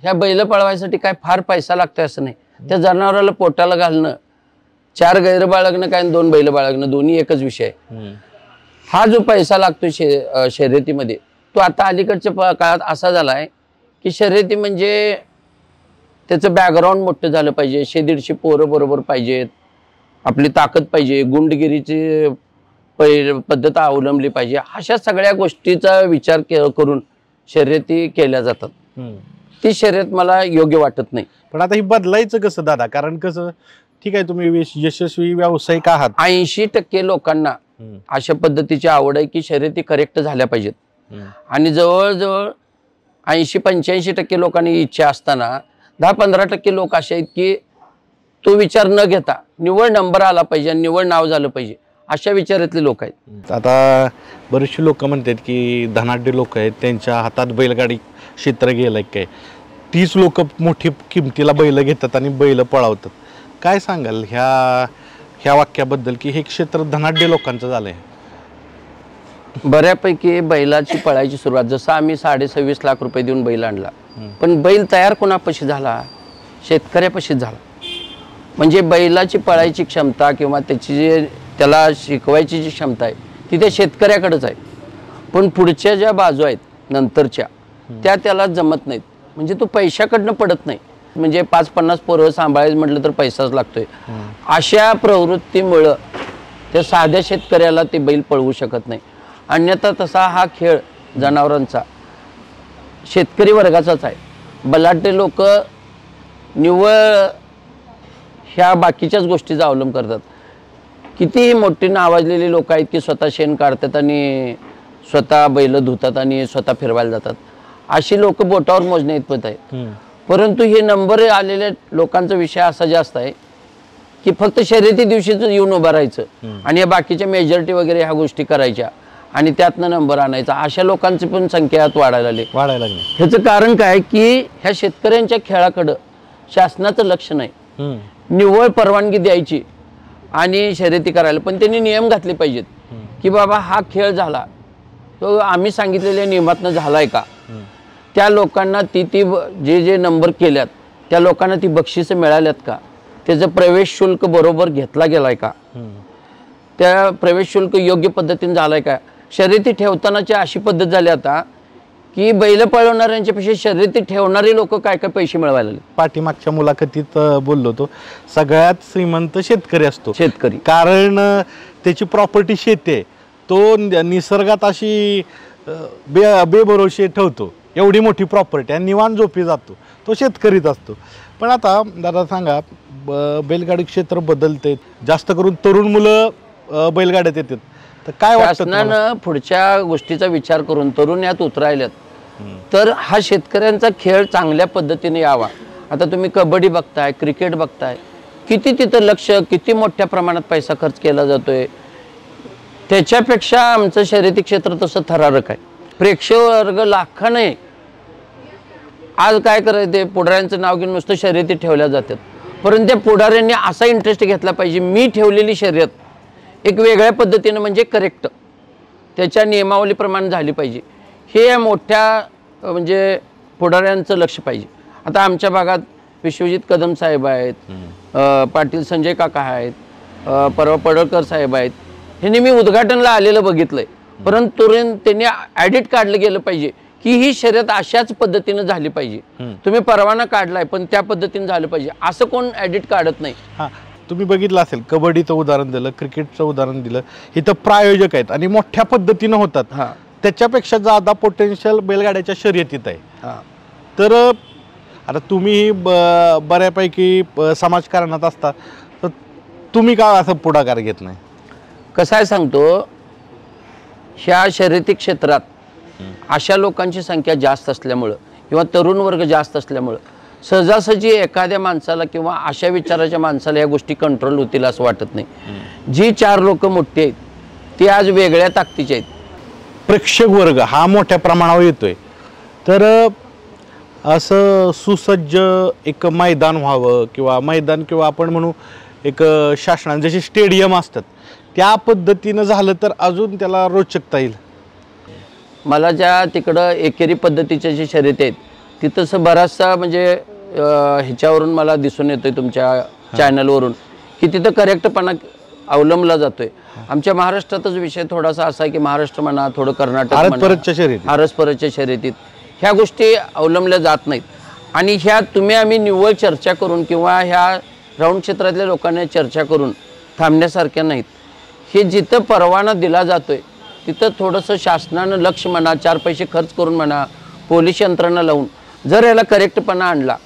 ह्या बैल पळवायसाठी काय फार पैसा लागतोय असं नाही. त्या जनावराला पोटाला घालणं, 4 गैर बाळगणं काय 2 बैल बाळगणं दोन्ही एकच विषय आहे. हा जो पैसा लागतोय शर्यतीमध्ये, तो आता अलीकडच्या काळात असा झालाय की शर्यती म्हणजे त्याचं बॅकग्राऊंड मोठं झालं पाहिजे, 100-150 पोरं बरोबर पाहिजेत, आपली ताकद पाहिजे, गुंडगिरीची पद्धत अवलंबली पाहिजे. अशा सगळ्या गोष्टीचा विचार करून शर्यती केल्या जातात. ती शर्यत मला योग्य वाटत नाही. पण आता ही बदलायचं कसं दादा? कारण कसं, ठीक आहे तुम्ही यशस्वी व्यावसायिक आहात, 80% लोकांना अशा पद्धतीची आवड आहे की शर्यती करेक्ट झाल्या पाहिजेत. आणि जवळजवळ 80-85% लोकांनी इच्छा असताना 10-15% लोक असे आहेत की तो विचार न घेता निवड नंबर आला पाहिजे, निवड नाव झालं पाहिजे, अशा विचारातले लोक आहेत. आता बरेचसे लोक म्हणतात की धनाढ्य लोक आहेत, त्यांच्या हातात बैलगाडी क्षेत्र गेलंय काय, 30 लोक मोठी किमतीला बैल घेतात आणि बैल पळवतात. काय सांगाल ह्या वाक्याबद्दल की हे क्षेत्र धनाढ्य लोकांचं झालंय? बऱ्यापैकी बैलाची पळायची सुरुवात, जसं आम्ही 26.5 लाख रुपये देऊन बैल आणला, पण बैल तयार कोणापाशी झाला? शेतकऱ्यापाशीच झाला. म्हणजे बैलाची पळायची क्षमता किंवा त्याला शिकवायची जी क्षमता आहे ती त्या शेतकऱ्याकडेच आहे. पण पुढच्या ज्या बाजू आहेत नंतरच्या, त्याला जमत नाहीत. म्हणजे तो पैशाकडनं पडत नाही. म्हणजे 5-50 पोरं सांभाळायचं म्हटलं तर पैसाच लागतोय. अशा प्रवृत्तीमुळं त्या साध्या शेतकऱ्याला ते बैल पळवू शकत नाही. अन्यथा तसा हा खेळ जनावरांचा शेतकरी वर्गाचाच आहे. बलाढ्य लोक निव्वळ ह्या बाकीच्याच गोष्टीचा अवलंब करतात. कितीही मोठी नावाजलेली लोक आहेत की स्वतः शेण काढतात आणि स्वतः बैल धुतात आणि स्वतः फिरवायला जातात. अशी लोक बोटावर मोजणे इतपत आहेत. परंतु हे नंबर आलेल्या लोकांचा विषय असा जास्त आहे की फक्त शर्यती दिवशीच येऊन उभं राहायचं आणि या बाकीच्या मेजॉरिटी वगैरे ह्या गोष्टी करायच्या आणि त्यातनं नंबर आणायचा. अशा लोकांची पण संख्या वाढायला लागली. ह्याचं कारण काय की ह्या शेतकऱ्यांच्या खेळाकडं शासनाचं लक्ष नाही. निव्वळ परवानगी द्यायची आणि शर्यती करायला, पण त्यांनी नियम घातले पाहिजेत की बाबा हा खेळ झाला तो आम्ही सांगितलेल्या नियमातनं झालाय का, त्या लोकांना ती जे नंबर केल्यात त्या लोकांना ती बक्षिसं मिळाल्यात का, त्याचं प्रवेश शुल्क बरोबर घेतला गेलाय का, त्या प्रवेश शुल्क योग्य पद्धतीने झालाय का. शर्यती ठेवतानाची अशी पद्धत झाली आता की बैल पळवणाऱ्यांच्या पेक्षा शर्यती ठेवणारे लोक काय काय पैसे मिळवायला लागले. पाठीमागच्या मुलाखतीत बोललो होतो, सगळ्यात श्रीमंत शेतकरी असतो. शेतकरी कारण त्याची प्रॉपर्टी शेती आहे, तो निसर्गात अशी बेभरोशी ठेवतो. एवढी मोठी प्रॉपर्टी आणि निवांत झोपी जातो, तो शेतकरीच असतो. पण आता दादा सांगा, बैलगाडी क्षेत्र बदलते, जास्त करून तरुण मुलं बैलगाड्यात येतात, तर काय वाटतं? शासनानं पुढच्या गोष्टीचा विचार करून तरुण यात उतरायल्यात तर हा शेतकऱ्यांचा खेळ चांगल्या पद्धतीने यावा. आता तुम्ही कबड्डी बघताय, क्रिकेट बघताय, किती तिथं लक्ष, किती मोठ्या प्रमाणात पैसा खर्च केला जातोय. त्याच्यापेक्षा आमचं शर्यती क्षेत्र तसं थरारक आहे. प्रेक्षक वर्ग लाखाने आज काय करायचं, ते पुढाऱ्यांचं नाव घेऊन नुसतं शर्यती ठेवल्या जातात. परंतु त्या पुढाऱ्यांनी असा इंटरेस्ट घेतला पाहिजे, मी ठेवलेली शर्यत एक वेगळ्या पद्धतीनं म्हणजे करेक्ट त्याच्या नियमावलीप्रमाणे झाली पाहिजे, हे मोठ्या म्हणजे पुढाऱ्यांचं लक्ष पाहिजे. आता आमच्या भागात विश्वजित कदम साहेब आहेत, पाटील संजय काका आहेत, परवा पडळकर साहेब आहेत. ह्यांनी मी उद्घाटनला आलेलं बघितलंय. परंतु त्यांनी ॲडिट काढलं गेलं पाहिजे की ही शर्यत अशाच पद्धतीनं झाली पाहिजे. तुम्ही परवाना काढलाय पण त्या पद्धतीने झालं पाहिजे, असं कोण ॲडिट काढत नाही. तुम्ही बघितलं असेल, कबड्डीचं उदाहरण दिलं, क्रिकेटचं उदाहरण दिलं, इथं प्रायोजक आहेत आणि मोठ्या पद्धतीनं होतात. त्याच्यापेक्षा जादा पोटेन्शियल बैलगाड्याच्या शर्यतीत आहे. तर आता तुम्ही बऱ्यापैकी समाजकारणात असता, तर तुम्ही का असं पुढाकार घेत नाही? कसं आहे सांगतो, ह्या शर्यती क्षेत्रात अशा लोकांची संख्या जास्त असल्यामुळं किंवा तरुण वर्ग जास्त असल्यामुळं सहजासहजी एखाद्या माणसाला किंवा अशा विचाराच्या माणसाला या गोष्टी कंट्रोल होतील असं वाटत नाही। जी 4 लोक मोठी आहेत ती आज वेगळ्या ताकदीचे आहेत। प्रेक्षक वर्ग हा मोठ्या प्रमाणावर येतोय, तर असं सुसज्ज एक मैदान व्हावं किंवा आपण म्हणू एक शासनाने जसे स्टेडियम असतात त्या पद्धतीनं झालं तर अजून त्याला रोचकता येईल। मला ज्या तिकडं एकेरी पद्धतीच्या जे शर्यती आहेत तिथंसं बराचसा म्हणजे ह्याच्यावरून मला दिसून येतोय तुमच्या चॅनलवरून की तिथं करेक्टपणा अवलंबला जातोय। आमच्या महाराष्ट्रातच विषय थोडासा असा आहे की महाराष्ट्र म्हणा, थोडं कर्नाटक आरसपरतच्या शर्यतीत ह्या गोष्टी अवलंबल्या जात नाहीत। आणि ह्या तुम्ही आम्ही निव्वळ चर्चा करून किंवा ह्या राऊंड क्षेत्रातल्या लोकांनी चर्चा करून थांबण्यासारख्या नाहीत। हे जिथं परवाना दिला जातोय तिथं थोडंसं शासनानं लक्ष म्हणा, 4 पैसे खर्च करून म्हणा, पोलीस यंत्रणा लावून जर याला करेक्टपणा आणला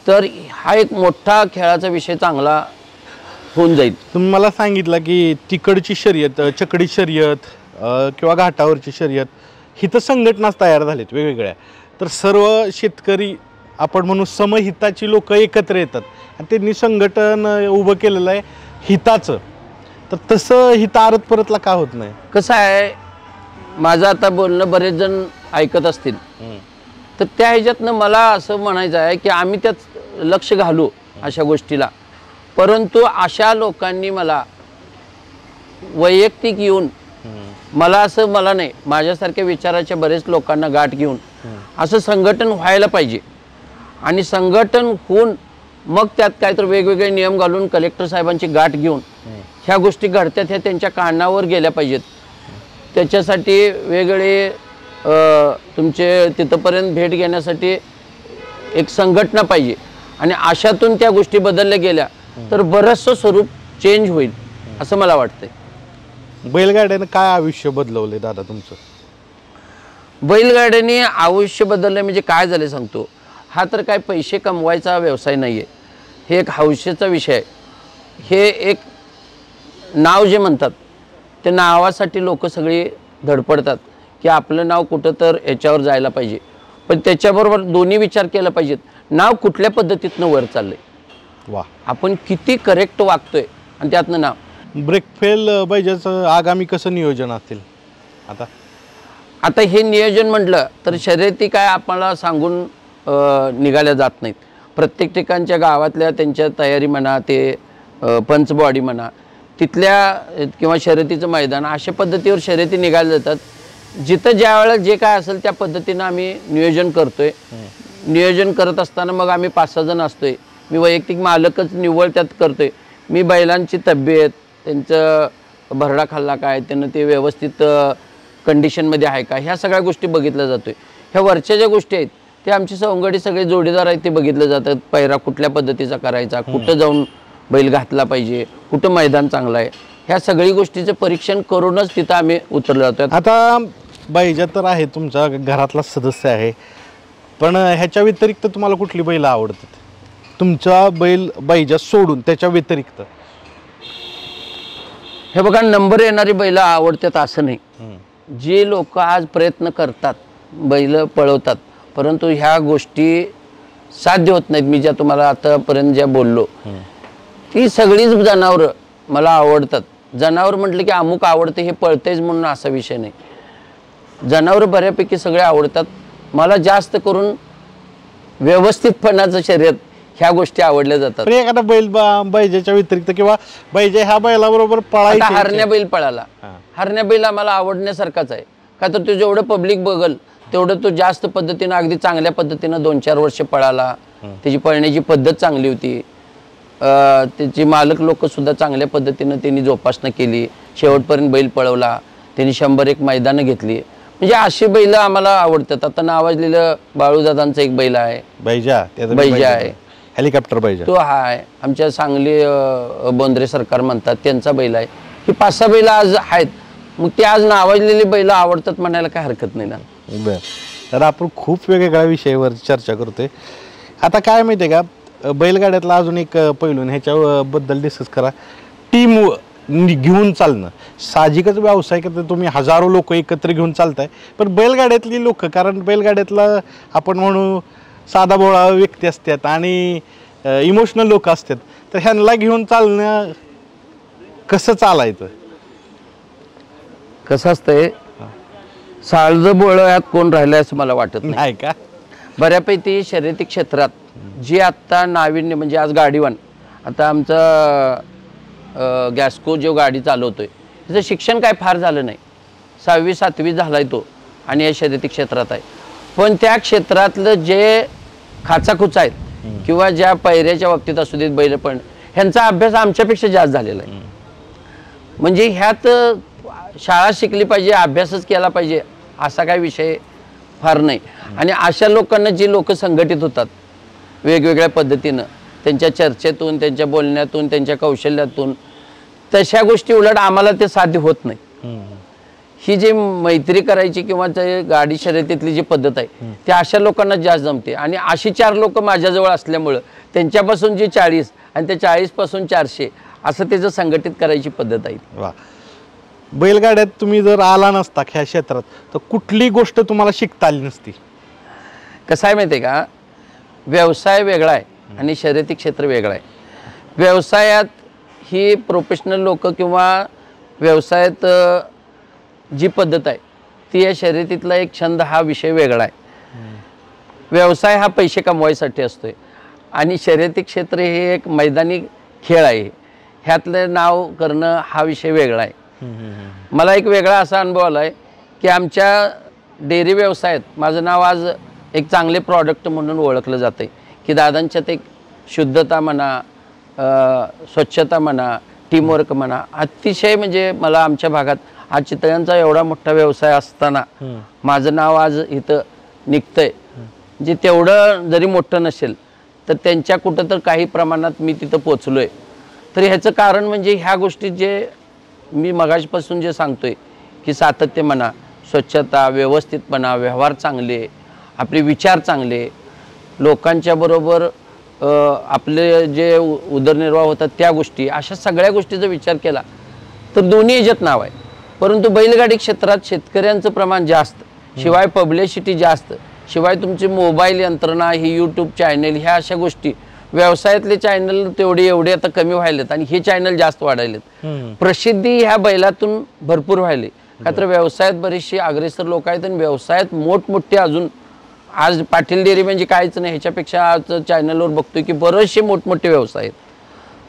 तर हा एक मोठा खेळाचा विषय चांगला होऊन जाईल। तुम्ही मला सांगितलं की तिकडची शर्यत, चकडी शर्यत किंवा घाटावरची शर्यत हिथं संघटनाच तयार झालीत वेगवेगळ्या, तर सर्व शेतकरी आपण म्हणू समहिताची लोक एकत्र येतात आणि त्यांनी संघटन उभं केलेलं आहे हिताचं, तर तसं हित आरत परतला का होत नाही? कसं आहे, माझं आता बोलणं बरेच जण ऐकत असतील तर त्या ह्याच्यातनं मला असं म्हणायचं आहे की आम्ही त्यात लक्ष घालू अशा गोष्टीला, परंतु अशा लोकांनी मला वैयक्तिक येऊन मला नाही, माझ्यासारख्या विचाराच्या बरेच लोकांना गाठ घेऊन असं संघटन व्हायला पाहिजे आणि संघटन होऊन मग त्यात काहीतरी वेगवेगळे नियम घालून कलेक्टर साहेबांची गाठ घेऊन ह्या गोष्टी घडतात ह्या त्यांच्या कानावर गेल्या पाहिजेत। त्याच्यासाठी वेगवेगळे तुमचे तिथपर्यंत भेट घेण्यासाठी एक संघटना पाहिजे आणि अशातून त्या गोष्टी बदलल्या गेल्या तर बरंचसं स्वरूप चेंज होईल असं मला वाटतंय। बैलगाड्यानं काय आयुष्य बदलवले दादा तुमचं? बैलगाड्याने आयुष्य बदललं म्हणजे काय झालं सांगतो। हा तर काय पैसे कमवायचा व्यवसाय नाही आहे, हे एक हौशेचा विषय आहे। हे एक नाव जे म्हणतात ते नावासाठी लोक सगळी धडपडतात की आपलं नाव कुठं तर याच्यावर जायला पाहिजे, पण त्याच्याबरोबर दोन्ही विचार केला पाहिजेत, नाव कुठल्या पद्धतीतनं वर चाललंय, वा आपण किती करेक्ट वागतोय आणि त्यातनं नाव। ब्रेकफेल बैजाचं आगामी कसं नियोजन असेल? आता हे नियोजन म्हटलं तर शर्यती काय आपल्याला सांगून निघाल्या जात नाहीत। प्रत्येक ठिकाणच्या गावातल्या त्यांच्या तयारी म्हणा, ते पंच बॉडी म्हणा, तिथल्या किंवा शर्यतीचं मैदान अशा पद्धतीवर शर्यती निघाल्या जातात। जिथं ज्या वेळेला जे काय असेल त्या पद्धतीनं आम्ही नियोजन करतोय। नियोजन करत असताना मग आम्ही 5-6 जण असतोय, मी वैयक्तिक मालकच निव्वळ त्यात करतोय। मी बैलांची तब्येत, त्यांचं भरडा खाल्ला काय, त्यांना ते व्यवस्थित कंडिशनमध्ये आहे का, ह्या सगळ्या गोष्टी बघितल्या जातोय। ह्या वरच्या ज्या गोष्टी आहेत ते आमची सवंगडी सगळे जोडीदार आहेत ते बघितले जातात। पैरा कुठल्या पद्धतीचा करायचा, कुठं जाऊन बैल घातला पाहिजे, कुठं मैदान चांगलं आहे, ह्या सगळी गोष्टीचं परीक्षण करूनच तिथं आम्ही उतरलो जातो। आता बैजा तर आहे तुमचा घरातला सदस्य आहे, पण ह्याच्या व्यतिरिक्त तुम्हाला कुठली बैल आवडतात? तुमचा बैजा सोडून त्याच्या व्यतिरिक्त? हे बघा, नंबर येणारी बैल आवडतात असं नाही। जे लोक आज प्रयत्न करतात, बैल पळवतात, परंतु ह्या गोष्टी साध्य होत नाहीत, मी ज्या तुम्हाला आतापर्यंत ज्या बोललो ती सगळीच जनावरं मला आवडतात। जनावर म्हटलं की अमुक आवडते हे पळतेच म्हणून असा विषय नाही, जनावर बऱ्यापैकी सगळे आवडतात। मला जास्त करून व्यवस्थितपणाचं शर्यत ह्या गोष्टी आवडल्या जातात। एखादा बैल बैजाच्या व्यतिरिक्त किंवा बैजा ह्या बैलाबरोबर पळायचा, हरण्या बैल पळाला, हरण्या बैल आम्हाला आवडण्यासारखाच आहे, का तर तो जेवढं पब्लिक बघल तेवढं तो जास्त पद्धतीनं अगदी चांगल्या पद्धतीनं 2-4 वर्ष पळाला, त्याची पळण्याची पद्धत चांगली होती, त्याची मालक लोक सुद्धा चांगल्या पद्धतीनं त्यांनी जोपासना केली, शेवटपर्यंत बैल पळवला, त्यांनी 100-1 मैदानं घेतली, म्हणजे अशी बैल आम्हाला आवडतात। आता नावाजलेलं बाळूदादांचा एक बैल आहे, बैजा आहे, हेलिकॉप्टर बैजा, तो आहे। आमच्या सांगली बोंद्रे सरकार म्हणतात त्यांचा बैल आहे। ही 5-6 बैल आज आहेत, मग ते आज नावाजलेली बैल आवडतात म्हणायला काय हरकत नाही ना। बरं, तर आपण खूप वेगवेगळ्या विषयावर चर्चा करतोय। आता काय माहिती आहे का, बैलगाड्यातला अजून एक पैलू ह्याच्याबद्दल डिस्कस करा, टीम घेऊन चालणं। साहजिकच व्यवसाय करता तुम्ही हजारो लोक एकत्र घेऊन चालताय, पण बैलगाड्यातली लोक, कारण बैलगाड्यातला आपण म्हणू साधा भोळा व्यक्ती असतात आणि इमोशनल लोक असतात, तर ह्यांना घेऊन चालणं कसं चालायचं? कसं असतंय, साळज बोळ यात कोण राहिलं असं मला वाटत नाही. नाही का? बऱ्यापैकी शर्यती क्षेत्रात जी आत्ता नाविन्य म्हणजे आज गाडीवान, आता आमचा गॅस्को जो गाडी चालवतोय त्याचं शिक्षण काय फार झालं नाही, 6वी 7वी झालाय तो आणि या शर्यती क्षेत्रात आहे. पण त्या क्षेत्रातलं जे खाचाखुचा आहेत किंवा ज्या पैऱ्याच्या बाबतीत असू देत बैल पण, ह्यांचा अभ्यास आमच्यापेक्षा जास्त झालेला आहे. म्हणजे ह्यात शाळा शिकली पाहिजे, अभ्यासच केला पाहिजे असा काही विषय फार नाही. आणि अशा लोकांना जी लोक संघटित होतात वेगवेगळ्या पद्धतीनं, त्यांच्या चर्चेतून, त्यांच्या बोलण्यातून, त्यांच्या कौशल्यातून, तशा गोष्टी उलट आम्हाला ते साध्य होत नाही. ही जी मैत्री करायची किंवा गाडी शर्यतीतली जी पद्धत आहे ती अशा लोकांना जास्त जमते. आणि अशी 4 लोक माझ्याजवळ असल्यामुळं त्यांच्यापासून जी 40 आणि त्या 40 पासून 400 असं त्याचं संघटित करायची पद्धत आहे. वा. बैलगाड्यात तुम्ही जर आला नसता ह्या क्षेत्रात तर कुठली गोष्ट तुम्हाला शिकता आली नसती? कसं आहे माहिती आहे का, व्यवसाय वेगळा आहे आणि शर्यती क्षेत्र वेगळं आहे. व्यवसायात ही प्रोफेशनल लोक किंवा व्यवसायात जी पद्धत आहे ती या शर्यतीतला एक छंद हा विषय वेगळा आहे. व्यवसाय हा पैसे कमवायसाठी असतोय आणि शर्यती क्षेत्र हे एक मैदानी खेळ आहे, ह्यातलं नाव करणं हा विषय वेगळा आहे. मला एक वेगळा असा अनुभव आला आहे की आमच्या डेअरी व्यवसायात माझं नाव आज एक चांगले प्रॉडक्ट म्हणून ओळखलं जातं आहे की दादांच्यात एक शुद्धता म्हणा, स्वच्छता म्हणा, टीमवर्क म्हणा, अतिशय म्हणजे मला आमच्या भागात आज चितळ्यांचा एवढा मोठा व्यवसाय असताना माझं नाव आज इथं निघतंय. म्हणजे तेवढं जरी मोठं नसेल तर त्यांच्या कुठं तर काही प्रमाणात मी तिथं पोचलोय. तर ह्याचं कारण म्हणजे ह्या गोष्टी जे मी मगाचपासून जे सांगतोय की सातत्य म्हणा, स्वच्छता, व्यवस्थितपणा, व्यवहार चांगले, आपले विचार चांगले, लोकांच्या बरोबर आपले जे उदरनिर्वाह होतात त्या गोष्टी, अशा सगळ्या गोष्टीचा विचार केला तर दोन्ही ह्याच्यात नाव आहे. परंतु बैलगाडी क्षेत्रात शेतकऱ्यांचं प्रमाण जास्त, शिवाय पब्लिसिटी जास्त, शिवाय तुमची मोबाईल यंत्रणा, ही यूट्यूब चॅनल, ह्या अशा गोष्टी, व्यवसायातले चॅनल तेवढे एवढे आता कमी व्हायलेत आणि हे चॅनल जास्त वाढायलेत. प्रसिद्धी ह्या बैलातून भरपूर व्हायले, का तर व्यवसायात बरेचसे अग्रेसर लोक आहेत आणि व्यवसायात मोठमोठे अजून आज पाटील डेअरी म्हणजे काहीच नाही, ह्याच्यापेक्षा आज चॅनलवर बघतोय की बरेचसे मोठमोठे व्यवसाय आहेत.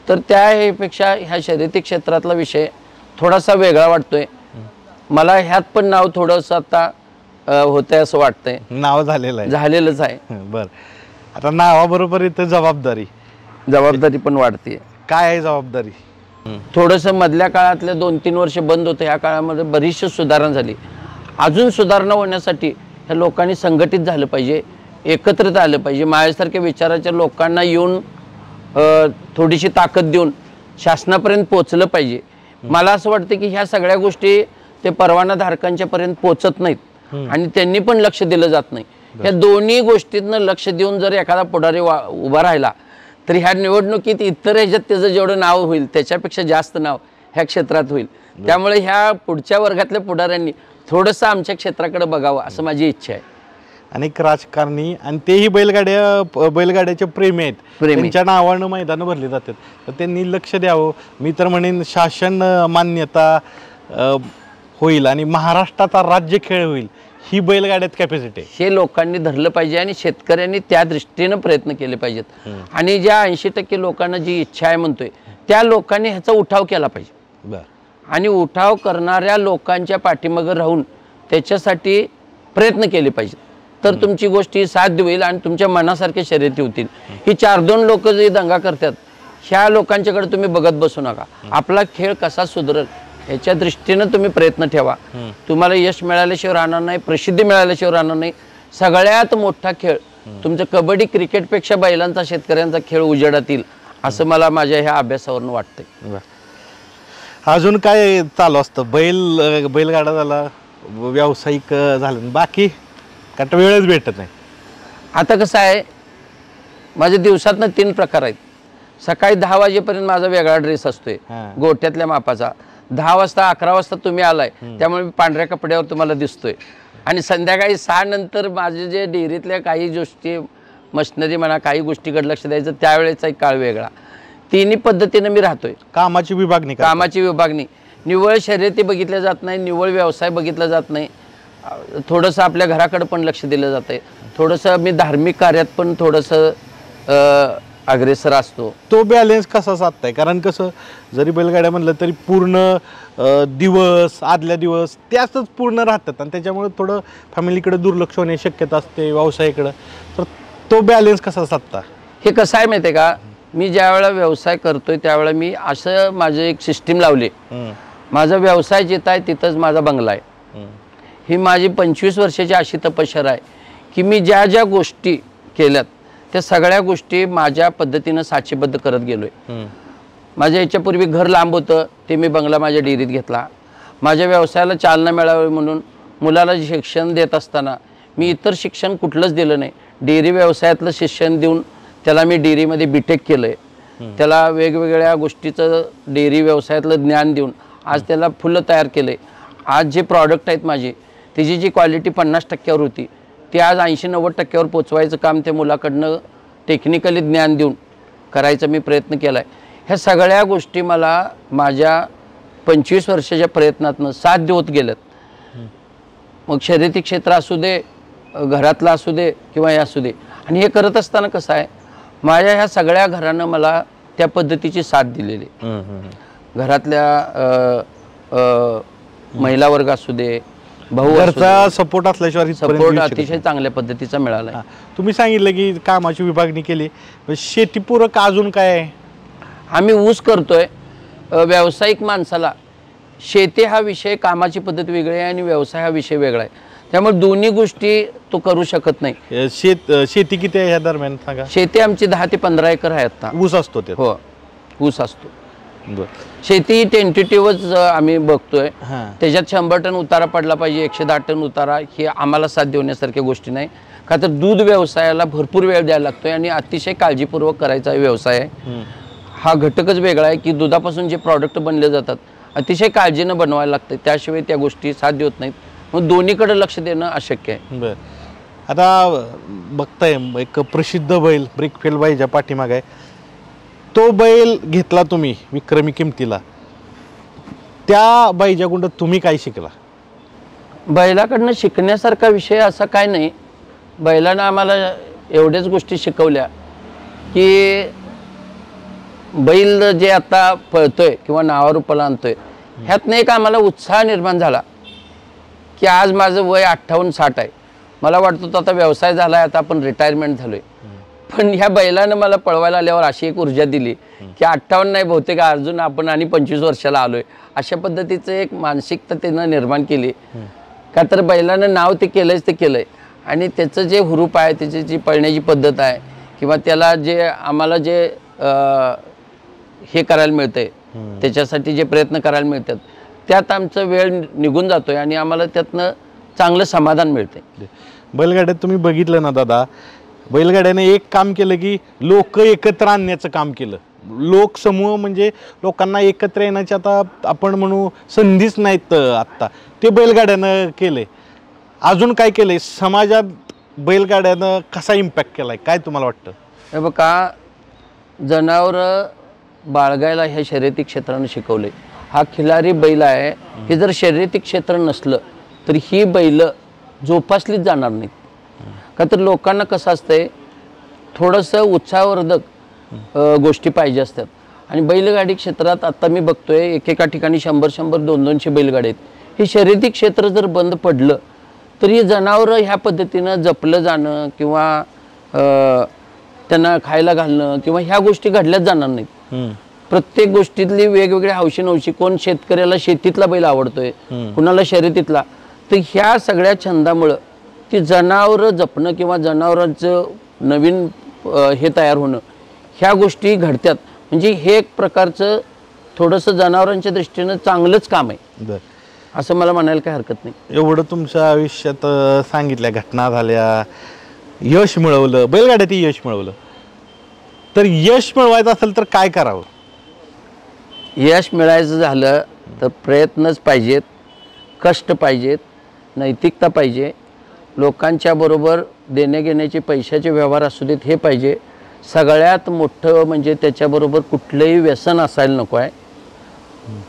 तर त्यापेक्षा ह्या शर्यती क्षेत्रातला विषय थोडासा वेगळा वाटतोय मला. ह्यात पण नाव थोडंसं आता होतंय असं वाटतंय. नाव झालेलंच आहे. बरं, आता नावाबरोबर इथं जबाबदारी पण वाढते. काय आहे जबाबदारी? थोडंसं मधल्या काळातल्या 2-3 वर्ष बंद होतं, ह्या काळामध्ये बरीचशी सुधारणा झाली. अजून सुधारणा होण्यासाठी ह्या लोकांनी संघटित झालं पाहिजे, एकत्रित आलं पाहिजे. माझ्यासारख्या विचाराच्या लोकांना येऊन थोडीशी ताकद देऊन शासनापर्यंत पोचलं पाहिजे. मला असं वाटतं की ह्या सगळ्या गोष्टी ते परवानाधारकांच्या पर्यंत पोचत नाहीत आणि त्यांनी पण लक्ष दिलं जात नाही. ह्या दोन्ही गोष्टींना लक्ष देऊन जर एखादा पुढारी उभा राहिला तर ह्या निवडणुकीत इतर ह्याच्यात त्याचं जेवढं नाव होईल त्याच्यापेक्षा जास्त नाव ह्या क्षेत्रात होईल. त्यामुळे ह्या पुढच्या वर्गातल्या पुढाऱ्यांनी थोडंसं आमच्या क्षेत्राकडे बघावं असं माझी इच्छा आहे. अनेक राजकारणी आणि तेही बैलगाड्याचे प्रेमी आहेत, त्यांच्या नावानं मैदानं भरली जातात, तर त्यांनी लक्ष द्यावं. मी तर म्हणेन शासन मान्यता होईल आणि महाराष्ट्राचा राज्य खेळ होईल ही बैलगाड्यात कॅपॅसिटी हे लोकांनी धरलं पाहिजे आणि शेतकऱ्यांनी त्या दृष्टीनं प्रयत्न केले पाहिजेत. आणि ज्या 80% लोकांना जी इच्छा आहे म्हणतोय त्या लोकांनी ह्याचा उठाव केला पाहिजे आणि उठाव करणाऱ्या लोकांच्या पाठीमागे राहून त्याच्यासाठी प्रयत्न केले पाहिजेत. तर तुमची गोष्टी साध्य होईल आणि तुमच्या मनासारख्या शर्यती होतील. ही 4-2 लोक जे दंगा करतात ह्या लोकांच्याकडे तुम्ही बघत बसू नका. आपला खेळ कसा सुधरेल ह्याच्या दृष्टीनं तुम्ही प्रयत्न ठेवा. तुम्हाला यश मिळाल्याशिवाय राहणार नाही, प्रसिद्धी मिळाल्याशिवाय राहणार नाही. सगळ्यात मोठा खेळ तुमचा कबड्डी क्रिकेटपेक्षा बैलांचा, शेतकऱ्यांचा खेळ उजेडात येईल असं मला माझ्या ह्या अभ्यासावरून वाटतंय. अजून काय चालू असतं? बैलगाडा झाला, व्यावसायिक झालं, बाकी का वेळच भेटत नाही? आता कसं आहे, माझ्या दिवसातनं 3 प्रकार आहेत. सकाळी 10 वाजेपर्यंत माझा वेगळा ड्रेस असतोय गोठ्यातल्या मापाचा. 10 वाजता 11 वाजता तुम्ही आलाय त्यामुळे मी पांढऱ्या कपड्यावर तुम्हाला दिसतोय. आणि संध्याकाळी 6 नंतर माझे जे डेअरीतल्या काही गोष्टी मशिनरी म्हणा काही गोष्टीकडे लक्ष द्यायचं त्यावेळेचा एक काळ वेगळा. तिन्ही पद्धतीनं मी राहतोय. कामाची विभागणी कामाची विभागणी, निव्वळ शर्यती बघितल्या जात नाही, निव्वळ व्यवसाय बघितला जात नाही. थोडंसं आपल्या घराकडे पण लक्ष दिलं जात आहे. थोडंसं मी धार्मिक कार्यात पण थोडंसं अग्रेसर असतो. तो बॅलन्स कसा साधताय? कारण कसं जरी बैलगाड्या म्हणलं तरी पूर्ण दिवस आदल्या दिवस त्यातच पूर्ण राहतात आणि त्याच्यामुळे थोडं फॅमिलीकडे दुर्लक्ष होण्याची शक्यता असते, व्यवसायाकडं. तर तो बॅलन्स कसा साधता? हे कसं आहे माहिती आहे का, मी ज्या वेळेला व्यवसाय करतोय त्यावेळेला मी असं माझं एक सिस्टीम लावली. माझा व्यवसाय जिथं आहे तिथंच माझा बंगला आहे. ही माझी 25 वर्षाची अशी तपश्चर्या आहे की मी ज्या ज्या गोष्टी केल्यात त्या सगळ्या गोष्टी माझ्या पद्धतीनं साचेबद्ध करत गेलोय. माझ्या याच्यापूर्वी घर लांब होतं ते मी बंगला माझ्या डेअरीत घेतला. माझ्या व्यवसायाला चालना मिळावी म्हणून मुलाला शिक्षण देत असताना मी इतर शिक्षण कुठलंच दिलं नाही. डेअरी व्यवसायातलं शिक्षण देऊन त्याला मी डेअरीमध्ये बीटेक केलं आहे. त्याला वेगवेगळ्या गोष्टीचं डेअरी व्यवसायातलं ज्ञान देऊन आज त्याला फुलं तयार केलं आहे. आज जे प्रॉडक्ट आहेत माझे त्याची जी क्वालिटी 50% होती ती आज 80-90% पोचवायचं काम त्या मुलाकडनं टेक्निकली ज्ञान देऊन करायचा मी प्रयत्न केला आहे. ह्या सगळ्या गोष्टी मला माझ्या 25 वर्षाच्या प्रयत्नातनं साथ देत गेल्यात. मग शर्यती क्षेत्र असू दे, घरातलं असू दे किंवा हे असू दे. आणि हे करत असताना कसं आहे, माझ्या ह्या सगळ्या घरानं मला त्या पद्धतीची साथ दिलेली. घरातल्या महिला वर्ग असू दे, भाऊ, घरचा सपोर्ट असल्याशिवाय सपोर्ट अतिशय चांगल्या पद्धतीचा मिळाला. तुम्ही सांगितलं की कामाची विभागणी केली, शेतीपूरक अजून काय आहे? आम्ही ऊस करतोय. व्यावसायिक माणसाला शेती हा विषय, कामाची पद्धत वेगळी आहे आणि व्यवसाय हा विषय वेगळा आहे. त्यामुळे दोन्ही गोष्टी तो करू शकत नाही. शेती किती आहे ह्या दरम्यान सांगा? शेती आमची 10 ते 15 एकर आहे आता. ऊस असतो ते? हो, ऊस असतो. शेती टेंटेटिव्हच आम्ही बघतोय. त्याच्यात 100 टन उतारा पडला पाहिजे, 110 टन उतारा, हे आम्हाला साथ देण्यासारख्या गोष्टी नाही. का तर दूध व्यवसायाला भरपूर वेळ द्यायला लागतोय आणि अतिशय काळजीपूर्वक करायचा व्यवसाय आहे. हा घटकच वेगळा आहे की दुधापासून जे प्रॉडक्ट बनले जातात अतिशय काळजीनं बनवायला लागतं, त्याशिवाय त्या गोष्टी साथ देत नाहीत. मग दोन्हीकडे लक्ष देणं अशक्य आहे. बरं, आता बघताय एक प्रसिद्ध बैल ब्रिकफेल बाईच्या पाठीमागे आहे. तो बैल घेतला तुम्ही विक्रमी किमतीला, त्या बाईच्याकडून तुम्ही काय शिकला? बैलाकडनं शिकण्यासारखा विषय असा काय नाही. बैलानं आम्हाला एवढ्याच गोष्टी शिकवल्या की बैल जे आता पळतोय किंवा नावारूपाला आणतोय ह्यातनं एक आम्हाला उत्साह निर्माण झाला की आज माझं वय 58-60 आहे. मला वाटतं तो आता व्यवसाय झाला आहे, आता आपण रिटायरमेंट झालोय. पण ह्या बैलानं मला पळवायला आल्यावर अशी एक ऊर्जा दिली की 58 नाही, बहुतेक अजून आपण आणि 25 वर्षाला आलोय, अशा पद्धतीचं एक मानसिकता त्यानं निर्माण केली. का तर बैलानं नाव ते केलंच ते केलंय आणि त्याचं जे हुरूप आहे, त्याची जी पळण्याची पद्धत आहे किंवा त्याला जे आम्हाला जे हे करायला मिळतंय, त्याच्यासाठी जे प्रयत्न करायला मिळतात त्यात आमचा वेळ निघून जातोय आणि आम्हाला त्यातनं चांगलं समाधान मिळतंय. बैलगाड्यात तुम्ही बघितलं ना दादा, बैलगाड्याने एक काम केलं की लोक एकत्र आणण्याचं काम केलं. लोकसमूह म्हणजे लोकांना एकत्र येण्याची आता आपण म्हणू संधीच नाहीत आत्ता, ते बैलगाड्यानं केलंय. अजून काय केलंय समाजात बैलगाड्यानं, कसा इम्पॅक्ट केलाय काय तुम्हाला वाटतं? हे बघा, जनावरं बाळगायला ह्या शर्यती क्षेत्रानं शिकवले. हा खिलारी बैल आहे, हे जर शर्यती क्षेत्र नसलं तर ही बैल जोपासलीच जाणार नाहीत. का तर लोकांना कसं असतंय, थोडंसं उत्साहवर्धक गोष्टी पाहिजे असतात आणि बैलगाडी क्षेत्रात आता मी बघतोय एकेका ठिकाणी 100-100, 200 बैलगाडी आहेत. हे शर्यती क्षेत्र जर बंद पडलं तर ही जनावरं ह्या पद्धतीनं जपलं जाणं किंवा त्यांना खायला घालणं किंवा ह्या गोष्टी घडल्याच जाणार नाहीत. प्रत्येक गोष्टीतली वेगवेगळ्या हौशी, कोण शेतकऱ्याला शेतीतला बैल आवडतोय, कुणाला शर्यतीतला. तर ह्या सगळ्या छंदामुळं ती जनावरं जपणं किंवा जनावरांचं नवीन हे तयार होणं, ह्या गोष्टी घडतात. म्हणजे हे एक प्रकारचं थोडंसं जनावरांच्या दृष्टीनं चांगलंच काम आहे असं मला म्हणायला काही हरकत नाही. एवढं तुमच्या आयुष्यात सांगितल्या घटना झाल्या, यश मिळवलं, बैलगाड्यात यश मिळवलं, तर यश मिळवायचं असेल तर काय करावं? यश मिळायचं झालं तर प्रयत्नच पाहिजेत, कष्ट पाहिजेत, नैतिकता पाहिजे, लोकांच्या बरोबर देण्याघेण्याचे पैशाचे व्यवहार असू देत हे पाहिजे. सगळ्यात मोठं म्हणजे त्याच्याबरोबर कुठलंही व्यसन असायला नको आहे.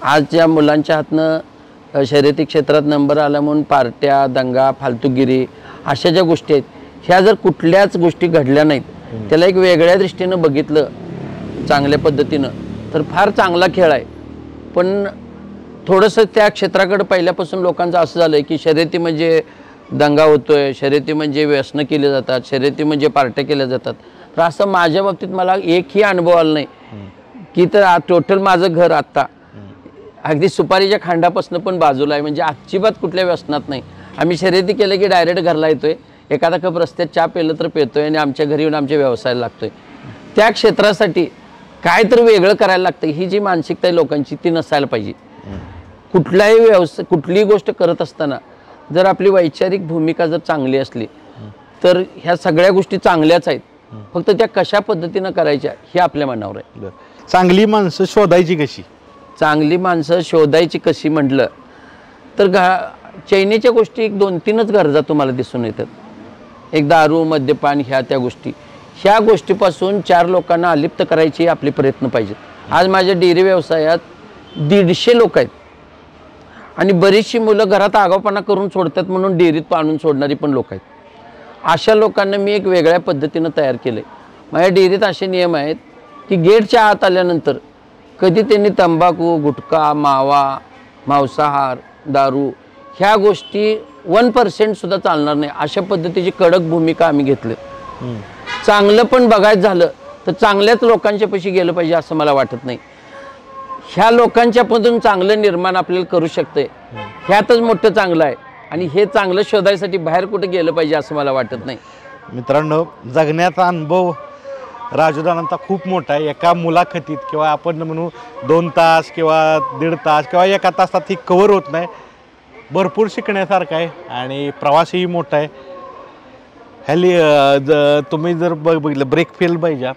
आज ज्या मुलांच्या हातनं शर्यती क्षेत्रात नंबर आला म्हणून पार्ट्या, दंगा, फालतूगिरी अशा ज्या गोष्टी आहेत, ह्या जर कुठल्याच गोष्टी घडल्या नाहीत, त्याला एक वेगळ्या दृष्टीनं बघितलं चांगल्या पद्धतीनं तर फार चांगला खेळ आहे. पण थोडंसं त्या क्षेत्राकडे पहिल्यापासून लोकांचं असं झालं आहे की शर्यती म्हणजे दंगा होतोय, शर्यती म्हणजे व्यसनं केली जातात, शर्यती म्हणजे पार्ट्या केल्या जातात. तर असं माझ्या बाबतीत मला एकही अनुभव आला नाही की तर टोटल माझं घर आत्ता अगदी सुपारीच्या खांडापासून पण बाजूला आहे, म्हणजे अजिबात कुठल्या व्यसनात नाही. आम्ही शर्यती केलं की डायरेक्ट घरला येतोय, एखादा कप रस्त्यात चहा पेलं तर पेतोय आणि आमच्या घरी येऊन आमच्या व्यवसायाला लागतोय. त्या क्षेत्रासाठी काय तर वेगळं करायला लागतं, ही जी मानसिकता आहे लोकांची ती नसायला पाहिजे. कुठलाही व्यवसाय कुठलीही गोष्ट करत असताना जर आपली वैचारिक भूमिका जर चांगली असली तर ह्या सगळ्या गोष्टी चांगल्याच आहेत. फक्त त्या कशा पद्धतीनं करायच्या हे आपल्या मनावर आहे. चांगली माणसं शोधायची कशी? चांगली माणसं शोधायची कशी म्हटलं तर चैनीच्या गोष्टी 2-3च गरजा तुम्हाला दिसून येतात. एक दारू, मद्यपान, त्या गोष्टी, ह्या गोष्टीपासून 4 लोकांना अलिप्त करायचे आपले प्रयत्न पाहिजेत. आज माझ्या डेअरी व्यवसायात 150 लोक आहेत आणि बरीचशी मुलं घरात आगाऊपणा करून सोडतात म्हणून डेअरीत आणून सोडणारी पण लोक आहेत. अशा लोकांना मी एक वेगळ्या पद्धतीनं तयार केलं आहे. माझ्या डेअरीत असे नियम आहेत की गेटच्या आत आल्यानंतर कधी त्यांनी तंबाखू, गुटखा, मावा, मांसाहार, दारू ह्या गोष्टी 1% सुद्धा चालणार नाही. अशा पद्धतीची कडक भूमिका आम्ही घेतली. चांगलं पण बघायचं झालं तर चांगल्याच लोकांच्या पाशी गेलं पाहिजे असं मला वाटत नाही. ह्या लोकांच्यापासून चांगलं निर्माण आपल्याला करू शकते, ह्यातच मोठं चांगलं आहे. आणि हे चांगलं शोधायसाठी बाहेर कुठे गेलं पाहिजे असं मला वाटत नाही. मित्रांनो, जगण्याचा अनुभव राजूदादांचा खूप मोठा आहे. एका मुलाखतीत किंवा आपण म्हणू 2 तास किंवा 1.5 तास किंवा 1 तासात ही कव्हर होत नाही. भरपूर शिकण्यासारखं आहे आणि प्रवासही मोठा आहे. तुम्ही जर बघितलं ब्रेक फेल पाहिजे,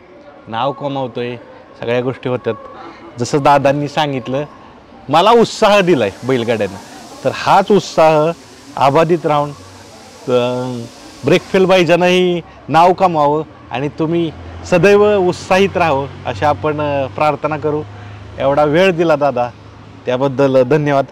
नाव कमावतोय, सगळ्या गोष्टी होतात. जसं दादांनी सांगितलं, मला उत्साह दिलाय बैलगाड्यानं, तर हाच उत्साह अबाधित राहून ब्रेक फेल पाहिजेनंही नाव कमावं आणि तुम्ही सदैव उत्साहित राहावं अशी आपण प्रार्थना करू. एवढा वेळ दिला दादा, त्याबद्दल धन्यवाद.